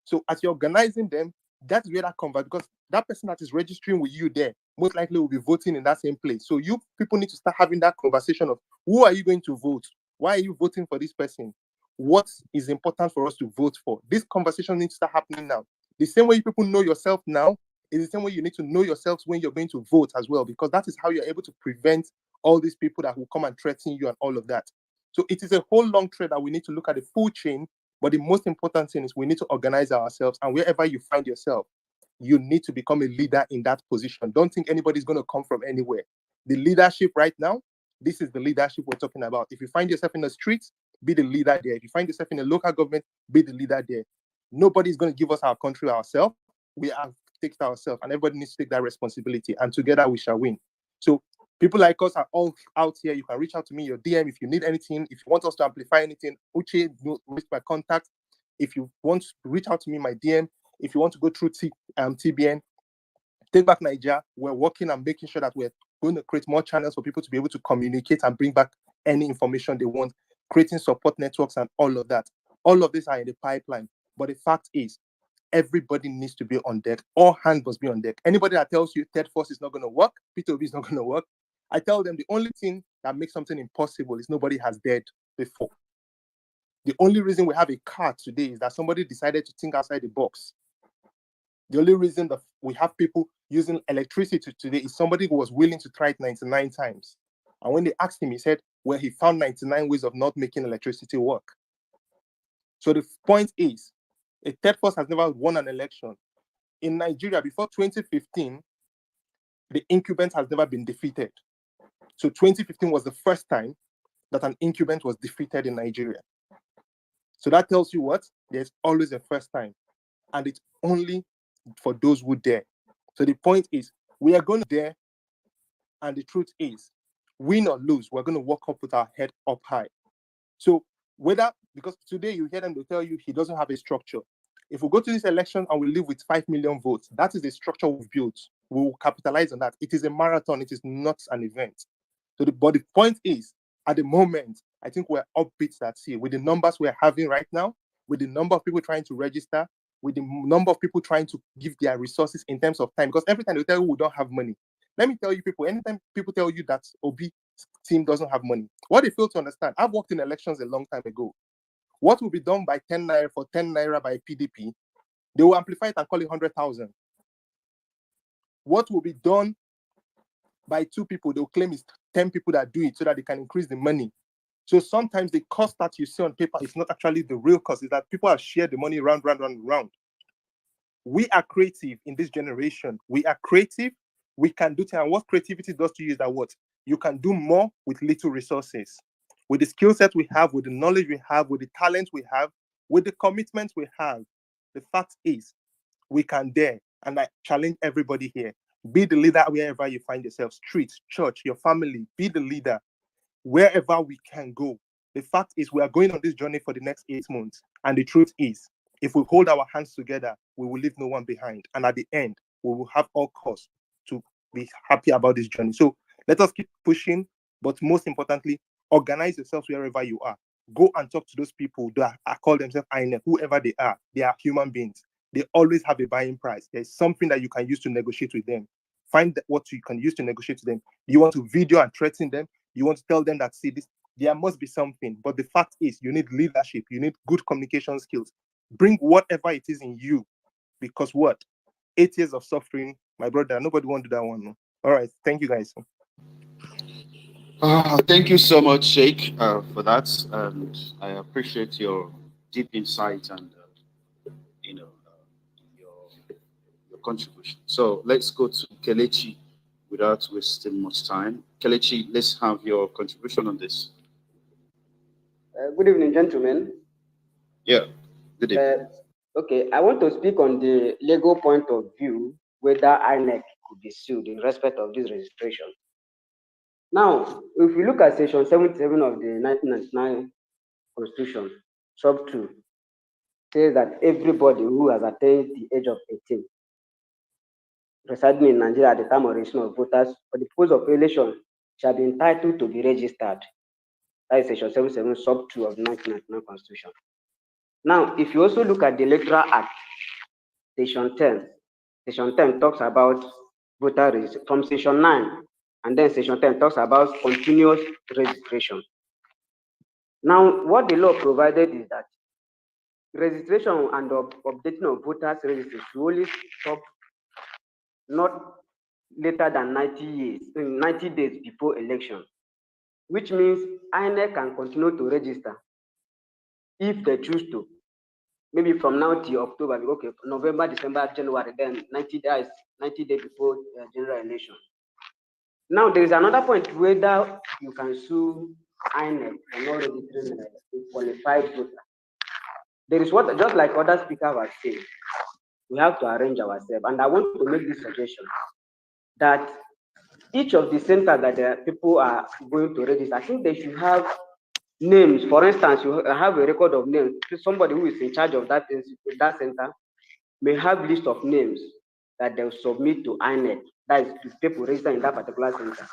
so as you're organizing them, that's where that comes, because that person that is registering with you there most likely will be voting in that same place. So you people need to start having that conversation of, who are you going to vote? Why are you voting for this person? What is important for us to vote for? This conversation needs to start happening now. The same way people know yourself now is the same way you need to know yourselves when you're going to vote as well, because that is how you're able to prevent all these people that will come and threaten you and all of that. So it is a whole long thread that we need to look at the full chain. But the most important thing is we need to organize ourselves, and wherever you find yourself, you need to become a leader in that position. Don't think anybody's going to come from anywhere. The leadership right now, this is the leadership we're talking about. If you find yourself in the streets, be the leader there. If you find yourself in a local government, be the leader there. Nobody's going to give us our country ourselves. We have to take it ourselves, and everybody needs to take that responsibility, and together we shall win. So people like us are all out here. You can reach out to me, your DM, if you need anything. If you want us to amplify anything, Uche, with my contact. If you want to reach out to me, my DM. If you want to go through TBN, Take Back Nigeria, we're working on making sure that we're going to create more channels for people to be able to communicate and bring back any information they want, creating support networks and all of that. All of these are in the pipeline. But the fact is, everybody needs to be on deck. All hands must be on deck. Anybody that tells you third force is not going to work, P2B is not going to work, I tell them the only thing that makes something impossible is nobody has dared before. The only reason we have a car today is that somebody decided to think outside the box. The only reason that we have people using electricity today is somebody who was willing to try it 99 times. And when they asked him, he said, well, he found 99 ways of not making electricity work. So the point is, a third force has never won an election. In Nigeria, before 2015, the incumbent has never been defeated. So 2015 was the first time that an incumbent was defeated in Nigeria. So that tells you what? There's always a first time. And it's only for those who dare. So the point is, we are going to dare. And the truth is, win or lose, we're going to walk up with our head up high. So because today you hear them, they'll tell you he doesn't have a structure. If we go to this election and we live with 5 million votes, that is the structure we've built. We will capitalize on that. It is a marathon. It is not an event. But the point is, at the moment, I think we're upbeat that here with the numbers we're having right now, with the number of people trying to register, with the number of people trying to give their resources in terms of time. Because every time they tell you we don't have money, let me tell you people, anytime people tell you that Obi team doesn't have money, what they fail to understand, I've worked in elections a long time ago. What will be done by 10 naira for 10 naira by PDP, they will amplify it and call it 100,000. What will be done by 2 people, they'll claim it's 10 people that do it so that they can increase the money. So sometimes the cost that you see on paper is not actually the real cost, is that people have shared the money round. We are creative in this generation. We are creative. We can do things. And what creativity does to you is that what? You can do more with little resources. With the skill set we have, with the knowledge we have, with the talent we have, with the commitment we have, the fact is, we can dare. And I challenge everybody here. Be the leader wherever you find yourself. Street, church, your family. Be the leader wherever we can go. The fact is, we are going on this journey for the next 8 months. And the truth is, if we hold our hands together, we will leave no one behind. And at the end, we will have all cause to be happy about this journey. So let us keep pushing. But most importantly, organize yourselves wherever you are. Go and talk to those people that call themselves INEC, whoever they are. They are human beings. They always have a buying price. There's something that you can use to negotiate with them. Find what you can use to negotiate with them. You want to video and threaten them? You want to tell them that, see, this, there must be something. But the fact is, you need leadership. You need good communication skills. Bring whatever it is in you. Because what? 8 years of suffering, my brother, nobody want to do that one. No? All right. Thank you, guys. Thank you so much, Sheikh, for that, and I appreciate your deep insight and your contribution. So let's go to Kelechi without wasting much time. Kelechi, let's have your contribution on this. Good evening, gentlemen. Yeah, good evening. Okay, I want to speak on the legal point of view whether INEC could be sued in respect of this registration. Now, if you look at Section 77 of the 1999 Constitution, sub 2, says that everybody who has attained the age of 18 residing in Nigeria at the time of registration of voters for the purpose of election shall be entitled to be registered. That is Section 77, sub 2 of the 1999 Constitution. Now, if you also look at the Electoral Act, Section 10 talks about voter registration from Section 9, and then Section 10 talks about continuous registration. Now, what the law provided is that registration and updating of voters registry should only stop not later than 90 days before election, which means INEC can continue to register if they choose to. Maybe from now till October, okay, November, December, January, then 90 days before general election. Now, there is another point whether you can sue INEC for not registering a qualified voter. There is what, just like other speakers were saying, we have to arrange ourselves. And I want to make this suggestion that each of the centers that the people are going to register, I think they should have names. For instance, you have a record of names. Somebody who is in charge of that center may have list of names that they'll submit to INEC, that is to people registered in that particular center.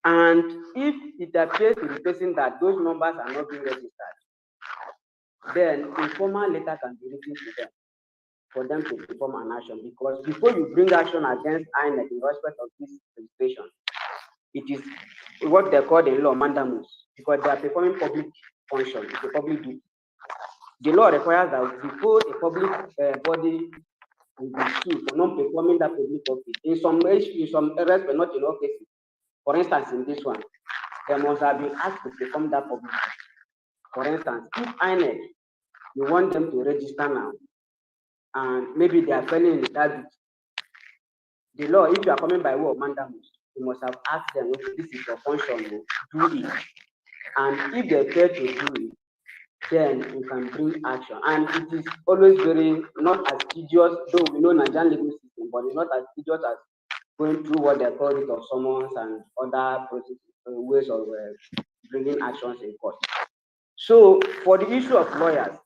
And if it appears to the person that those numbers are not being registered, then a formal letter can be written to them for them to perform an action. Because before you bring action against INEC in respect of this registration, it is what they call in law mandamus, because they are performing public function. It's a public duty. The law requires that before a public body will be sued for not performing that public office, in some areas, but not in all cases. For instance, in this one, they must have been asked to perform that public office. For instance, if INEC, you want them to register now, and maybe they are failing in that duty, the law, if you are coming by way of mandamus, you must have asked them, okay, this is your function, do it. And if they fail to do it, then you can bring action. And it is always very, not as tedious, though we know Nigerian legal system, but it's not as tedious as going through what they call it of summons and other ways of bringing actions in court. So for the issue of lawyers,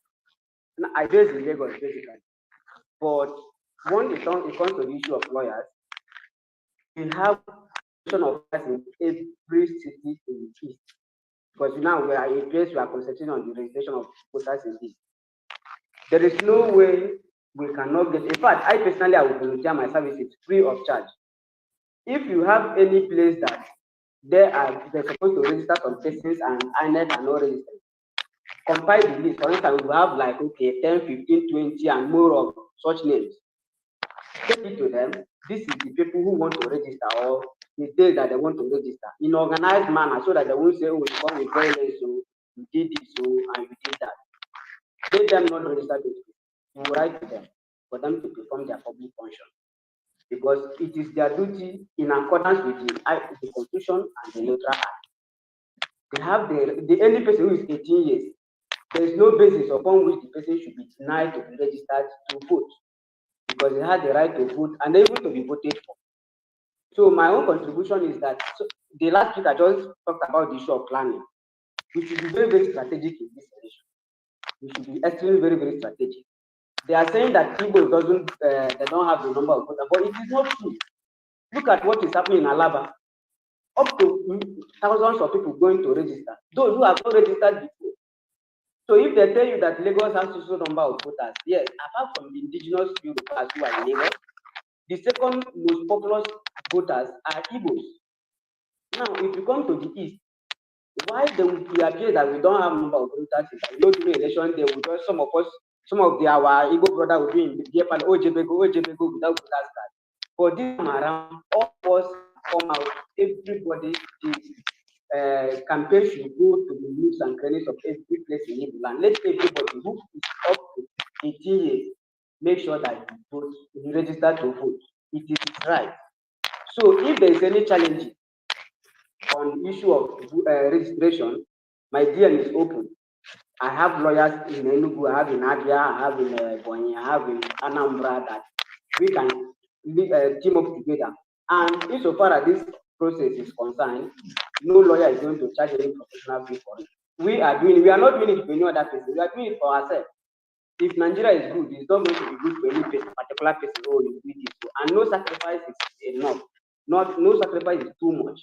I base in Lagos basically, but when it comes to the issue of lawyers, we have of lawyers in every city in the East. Because now we are a place we are concentrating on the registration of voters in this. There is no way we cannot get. In fact, I personally I will volunteer my services free of charge. If you have any place that they're supposed to register some persons and INEC are not registered, compile the list. For instance, we have like 10, 15, 20, and more of such names. Take it to them. This is the people who want to register, or the day that they want to register in organized manner, so that they won't say, oh, you come with violence, so you did this, so and you did that. Let them not register this. You write to them for them to perform their public function, because it is their duty in accordance with the Constitution and the Electoral Act. They have the any person who is 18 years, there is no basis upon which the person should be denied to be registered to vote, because they have the right to vote and able to be voted for. So my own contribution is that the last week I just talked about the issue of planning. We should be very, very strategic in this election. We should be extremely very, very strategic. They are saying that Igbo doesn't, they don't have the number of voters, but it is not true. Look at what is happening in Alaba. Up to thousands of people going to register. Those who have not registered before. So if they tell you that Lagos has a certain number of voters, yes, apart from the indigenous Yorubas who are in Lagos, the second most populous voters are Igbos. Now, if you come to the East, why they will appear that we don't have number of voters? You know, during election, they will just some of our Igbo brothers will be in the Japan, Ojebego without voters card. For this time around, all of us come out, everybody did campaign should go to the nooks and crannies of every place in Igbo land. Let everybody who is up to 18 years make sure that he votes, he register to vote. It is his right. So if there is any challenge on the issue of registration, my DM is open. I have lawyers in Enugu, I have in Abia, I have in Bonyi, I have in Anambra that we can team up together. And insofar as this process is concerned, no lawyer is going to charge any professional fee for it. We are not doing it for any other person, we are doing it for ourselves. If Nigeria is good, it's not going to be good for any particular person. Oh, you do this. And no sacrifice is enough. No sacrifice is too much.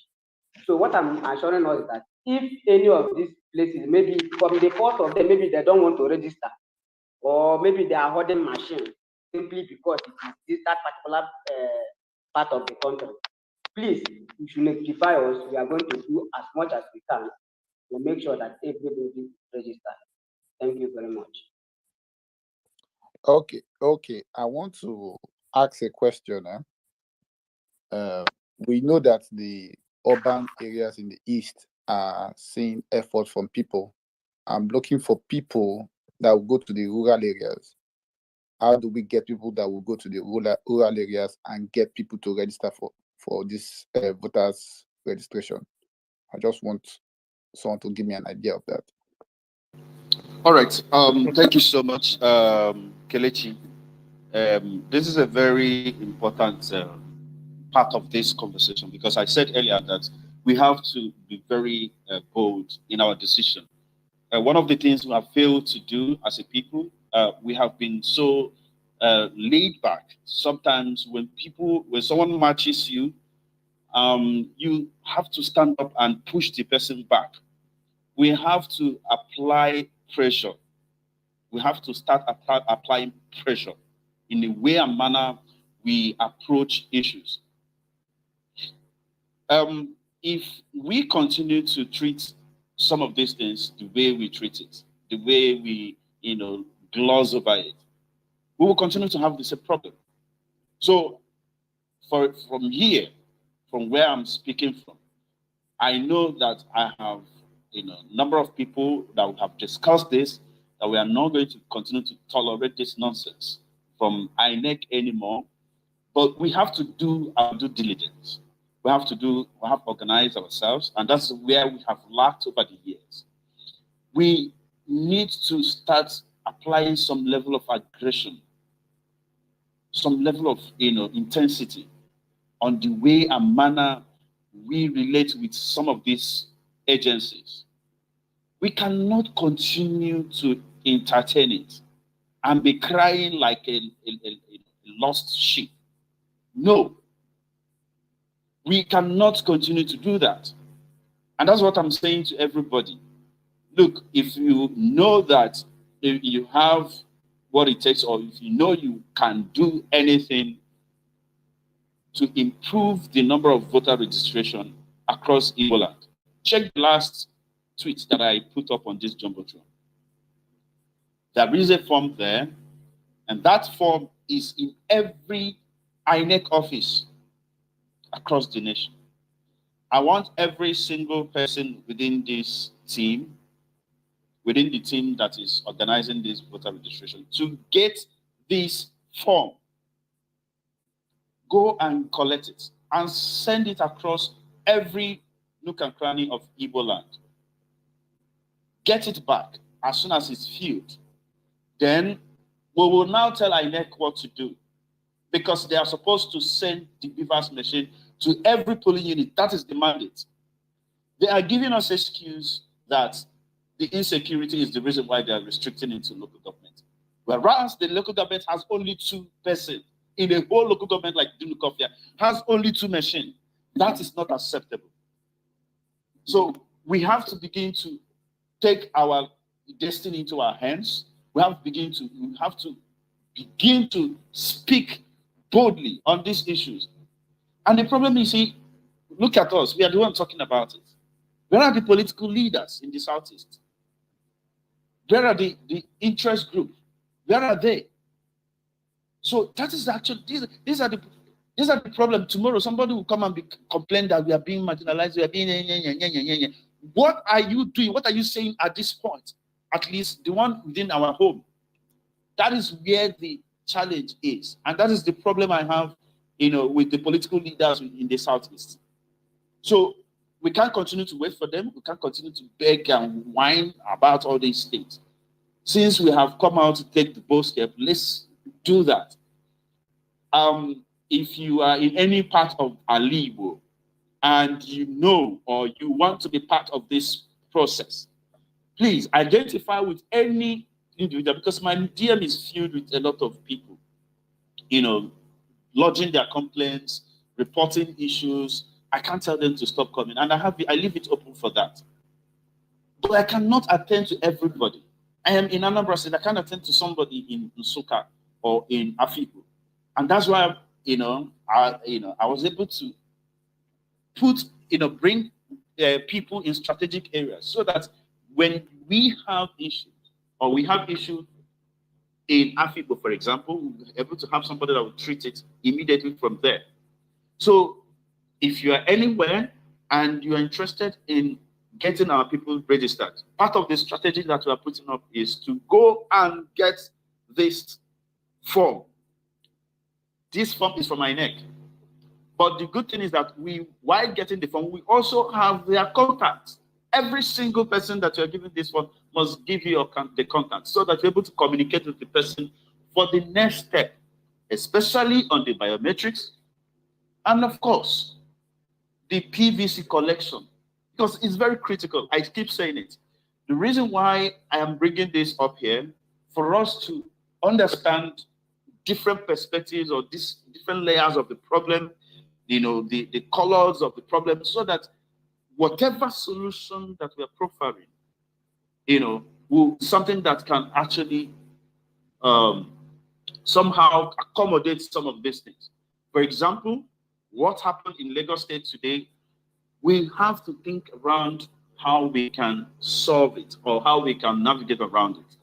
So what I'm assuring us is that if any of these places, maybe from the first of them, maybe they don't want to register, or maybe they are holding machine simply because it is that particular part of the country. Please, you should notify us. We are going to do as much as we can to make sure that everybody registers. Thank you very much. Okay. I want to ask a question. We know that the urban areas in the east are seeing effort from people. I'm looking for people that will go to the rural areas. How do we get people that will go to the rural areas and get people to register for this voters registration? I just want someone to give me an idea of that. All right. Thank you so much, Kelechi. This is a very important part of this conversation, because I said earlier that we have to be very bold in our decision. One of the things we have failed to do as a people, we have been so laid back. Sometimes when someone matches you, you have to stand up and push the person back. We have to apply pressure. We have to start applying pressure in the way and manner we approach issues. If we continue to treat some of these things the way we treat it, the way we, gloss over it, we will continue to have the same problem. So, from here, from where I'm speaking from, I know that I have, a number of people that have discussed this, that we are not going to continue to tolerate this nonsense from INEC anymore, but we have to do our due diligence. We have to organize ourselves, and that's where we have lacked over the years. We need to start applying some level of aggression, some level of intensity on the way and manner we relate with some of these agencies. We cannot continue to entertain it and be crying like a lost sheep. No, we cannot continue to do that. And that's what I'm saying to everybody. Look, if you know that if you have what it takes, or if you know you can do anything to improve the number of voter registration across Igbo land, check the last tweet that I put up on this Jumbotron. There is a form there, and that form is in every INEC office across the nation. I want every single person within this team, within the team that is organizing this voter registration, to get this form. Go and collect it and send it across every nook and cranny of Igbo land. Get it back as soon as it's filled. Then we will now tell INEC what to do, because they are supposed to send the Beavers machine to every polling unit. That is the mandate. They are giving us excuse that the insecurity is the reason why they are restricting it to local government. Whereas the local government has only 2 persons. In a whole local government like Dunukofia has only 2 machines. That is not acceptable. So we have to begin to take our destiny into our hands. We have to begin to speak boldly on these issues. And the problem is, look at us. We are the ones talking about it. Where are the political leaders in the Southeast? Where are the interest groups? Where are they? So that is actually, these are the These are the problem. Tomorrow, somebody will come and complain that we are being marginalized. We are being. What are you doing? What are you saying at this point? At least the one within our home. That is where the challenge is, and that is the problem I have, with the political leaders in the Southeast. So we can't continue to wait for them. We can't continue to beg and whine about all these things. Since we have come out to take the bold step, let's do that. If you are in any part of Alibo and you know or you want to be part of this process, please identify with any individual, because my DM is filled with a lot of people, lodging their complaints, reporting issues. I can't tell them to stop coming, and I leave it open for that. But I cannot attend to everybody. I am in Anambra State. I can't attend to somebody in Nsukka or in Afiku, and that's why I was able to bring people in strategic areas, so that when we have issues, or we have issues in Afiku, for example, we'll be able to have somebody that will treat it immediately from there. So if you are anywhere and you are interested in getting our people registered, part of the strategy that we are putting up is to go and get this form. This form is for my neck. But the good thing is that while getting the form, we also have their contacts. Every single person that you're giving this form must give you the contact, so that you're able to communicate with the person for the next step, especially on the biometrics, and of course, the PVC collection, because it's very critical. I keep saying it. The reason why I am bringing this up here, for us to understand different perspectives or different layers of the problem, the colors of the problem, so that whatever solution that we are profiling, will something that can actually somehow accommodate some of these things. For example, what happened in Lagos State today, we have to think around how we can solve it, or how we can navigate around it.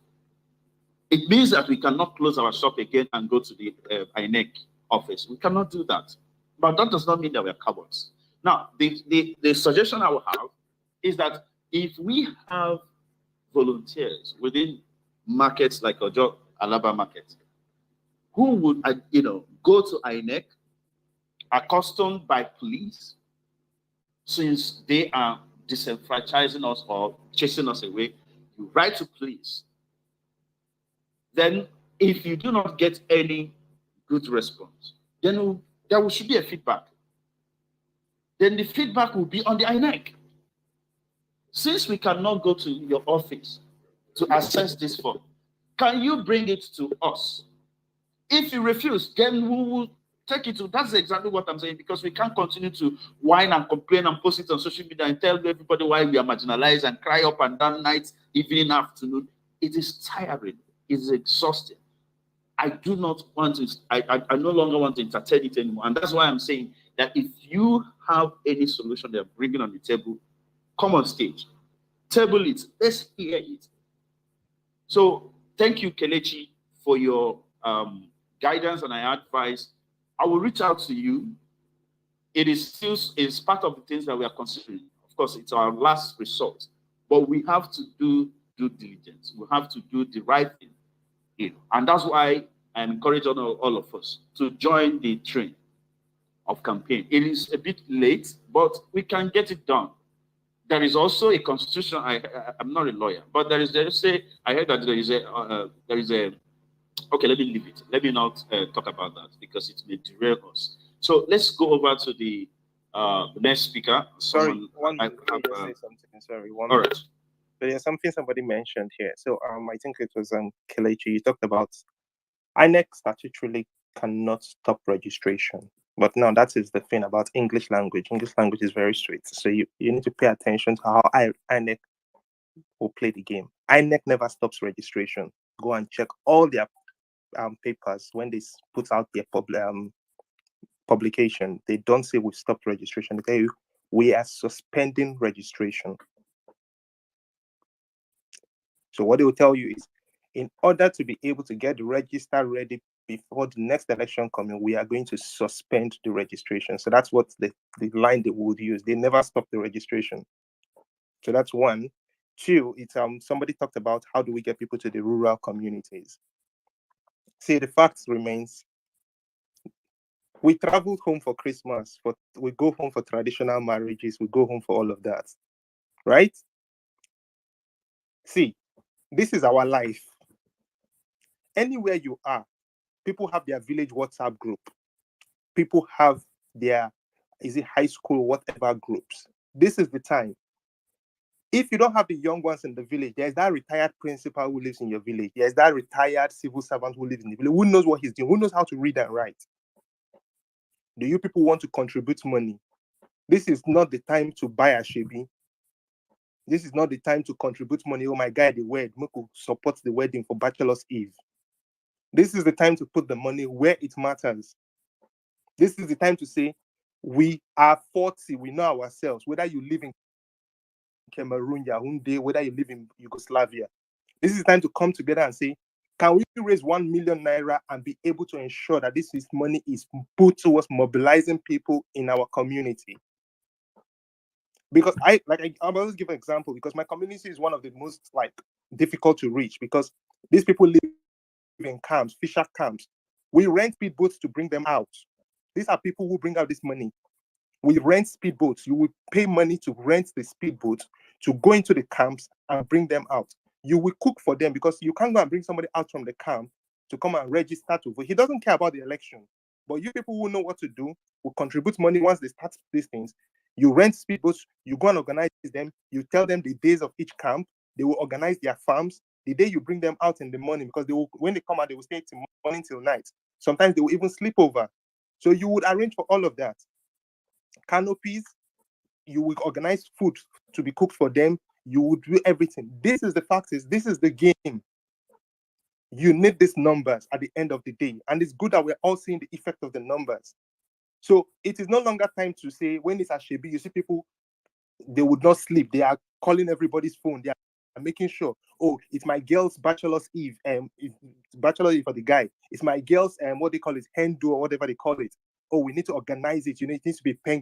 It means that we cannot close our shop again and go to the INEC office. We cannot do that. But that does not mean that we are cowards. Now, the suggestion I will have is that if we have volunteers within markets like Ojo Alaba market, who would go to INEC, accustomed by police, since they are disenfranchising us or chasing us away, you write to police. Then, if you do not get any good response, then there should be a feedback. Then the feedback will be on the INEC. Since we cannot go to your office to assess this form, can you bring it to us? If you refuse, then we will take it to. That's exactly what I'm saying, because we can't continue to whine and complain and post it on social media and tell everybody why we are marginalized and cry up and down night, evening, afternoon. It is tiring. It is exhausting. I do not want to, I no longer want to entertain it anymore. And that's why I'm saying that if you have any solution they're bringing on the table, come on stage, table it, let's hear it. So thank you, Kelechi, for your guidance and advice. I will reach out to you. It is part of the things that we are considering. Of course, it's our last resort, but we have to do due diligence. We have to do the right thing. And that's why I encourage all of us to join the train of campaign. It is a bit late, but we can get it done. There is also a constitution. I'm not a lawyer, but I heard that there is a. Okay, let me leave it. Let me not talk about that, because it may derail us. So let's go over to the next speaker. Sorry, one. All right. There's something somebody mentioned here. So I think it was Kelechi. You talked about INEC statutorily cannot stop registration. But now that is the thing about English language. English language is very strict. So you need to pay attention to how INEC will play the game. INEC never stops registration. Go and check all their papers when they put out their publication. They don't say we stopped registration. They tell you we are suspending registration. So what they will tell you is, in order to be able to get the register ready before the next election coming, we are going to suspend the registration. So that's what the line they would use. They never stop the registration. So that's one. Two, it's somebody talked about how do we get people to the rural communities. See, the fact remains, we traveled home for Christmas, we go home for traditional marriages, we go home for all of that, right? See, this is our life. Anywhere you are, people have their village WhatsApp group. People have their, is it high school, whatever groups. This is the time. If you don't have the young ones in the village, there's that retired principal who lives in your village. There's that retired civil servant who lives in the village. Who knows what he's doing? Who knows how to read and write? Do you people want to contribute money? This is not the time to buy a shebi. This is not the time to contribute money. Oh my God, the wedding, support the wedding for Bachelor's Eve. This is the time to put the money where it matters. This is the time to say, we are 40, we know ourselves, whether you live in Cameroon, Yaoundé, whether you live in Yugoslavia. This is the time to come together and say, can we raise 1 million naira and be able to ensure that this money is put towards mobilizing people in our community? Because I'll always give an example, because my community is one of the most difficult to reach, because these people live in camps, fisher camps. We rent speedboats to bring them out. These are people who bring out this money. We rent speedboats. You will pay money to rent the speedboat to go into the camps and bring them out. You will cook for them, because you can't go and bring somebody out from the camp to come and register to vote. He doesn't care about the election. But you people who know what to do will contribute money once they start these things. You rent speedboats, you go and organize them, you tell them the days of each camp, they will organize their farms. The day you bring them out in the morning, because when they come out, they will stay till morning till night. Sometimes they will even sleep over. So you would arrange for all of that. Canopies, you will organize food to be cooked for them. You would do everything. This is the fact, this is the game. You need these numbers at the end of the day. And it's good that we're all seeing the effect of the numbers. So it is no longer time to say, when it's a shebi, you see people, they would not sleep. They are calling everybody's phone. They are making sure, oh, it's my girl's Bachelor's Eve. Bachelor's Eve for the guy. It's my girl's, what they call it, hen do, or whatever they call it. Oh, we need to organize it. It needs to be paying.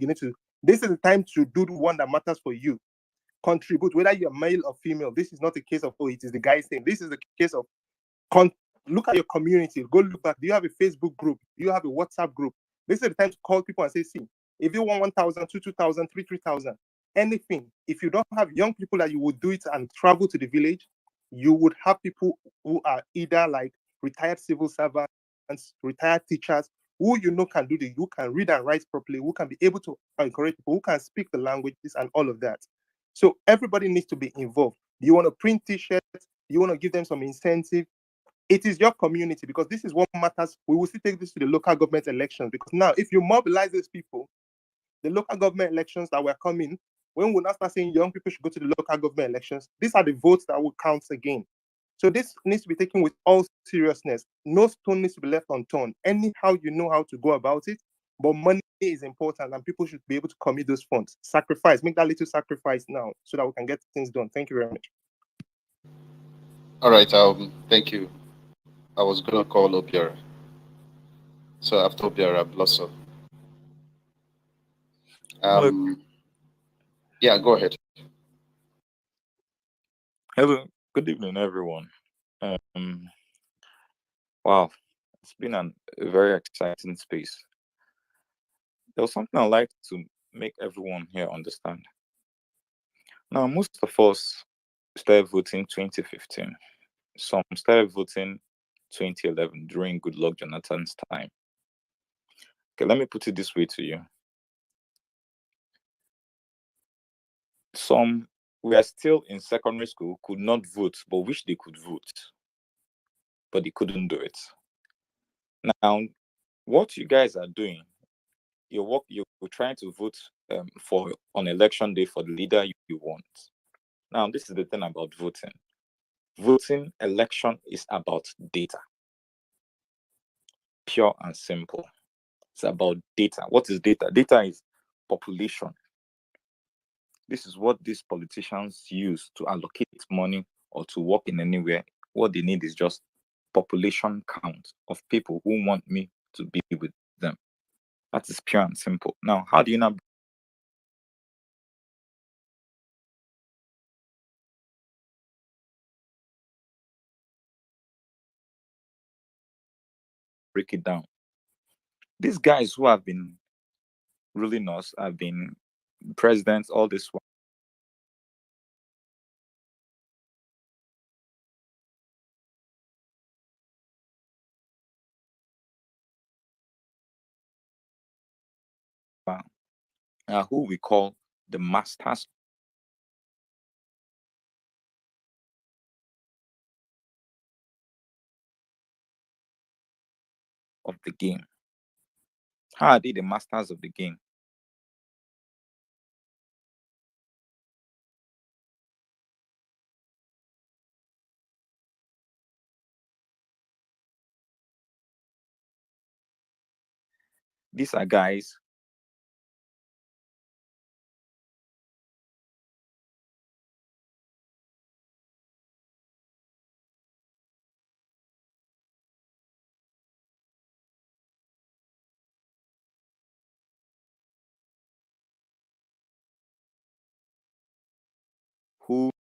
This is the time to do the one that matters for you. Contribute, whether you're male or female. This is not a case of, oh, it is the guy's thing. This is a case of, look at your community. Go look back. Do you have a Facebook group? Do you have a WhatsApp group? This is the time to call people and say, see, if you want 1,000, 2,000, 3,000, anything, if you don't have young people that you would do it and travel to the village, you would have people who are either retired civil servants, retired teachers, who can do who can read and write properly, who can be able to encourage people, who can speak the languages and all of that. So everybody needs to be involved. Do you want to print t-shirts? Do you want to give them some incentive? It is your community, because this is what matters. We will still take this to the local government elections, because now if you mobilize these people, the local government elections that were coming, when we now start saying young people should go to the local government elections, these are the votes that will count again. So this needs to be taken with all seriousness. No stone needs to be left unturned. Anyhow you know how to go about it, but money is important, and people should be able to commit those funds. Sacrifice, make that little sacrifice now, so that we can get things done. Thank you very much. All right, thank you. I was going to call Obiara. So after Obiara, Blossom. Yeah, go ahead. Hello, good evening, everyone. Wow, it's been a very exciting space. There was something I'd like to make everyone here understand. Now, most of us started voting 2015. Some started voting 2011 during Goodluck Jonathan's time. Okay, let me put it this way to you. Some were still in secondary school, could not vote, but wish they could vote, but they couldn't do it. Now, what you guys are doing, you're trying to vote for on election day for the leader you want. Now, this is the thing about voting. Voting election is about data. Pure and simple. It's about data. What is data? Data is population. This is what these politicians use to allocate money or to work in anywhere. What they need is just population count of people who want me to be with them. That is pure and simple. Now, how do you now break it down? These guys who have been ruling us have been presidents all this while. Who we call the masters of the game. How are they the masters of the game? These are guys who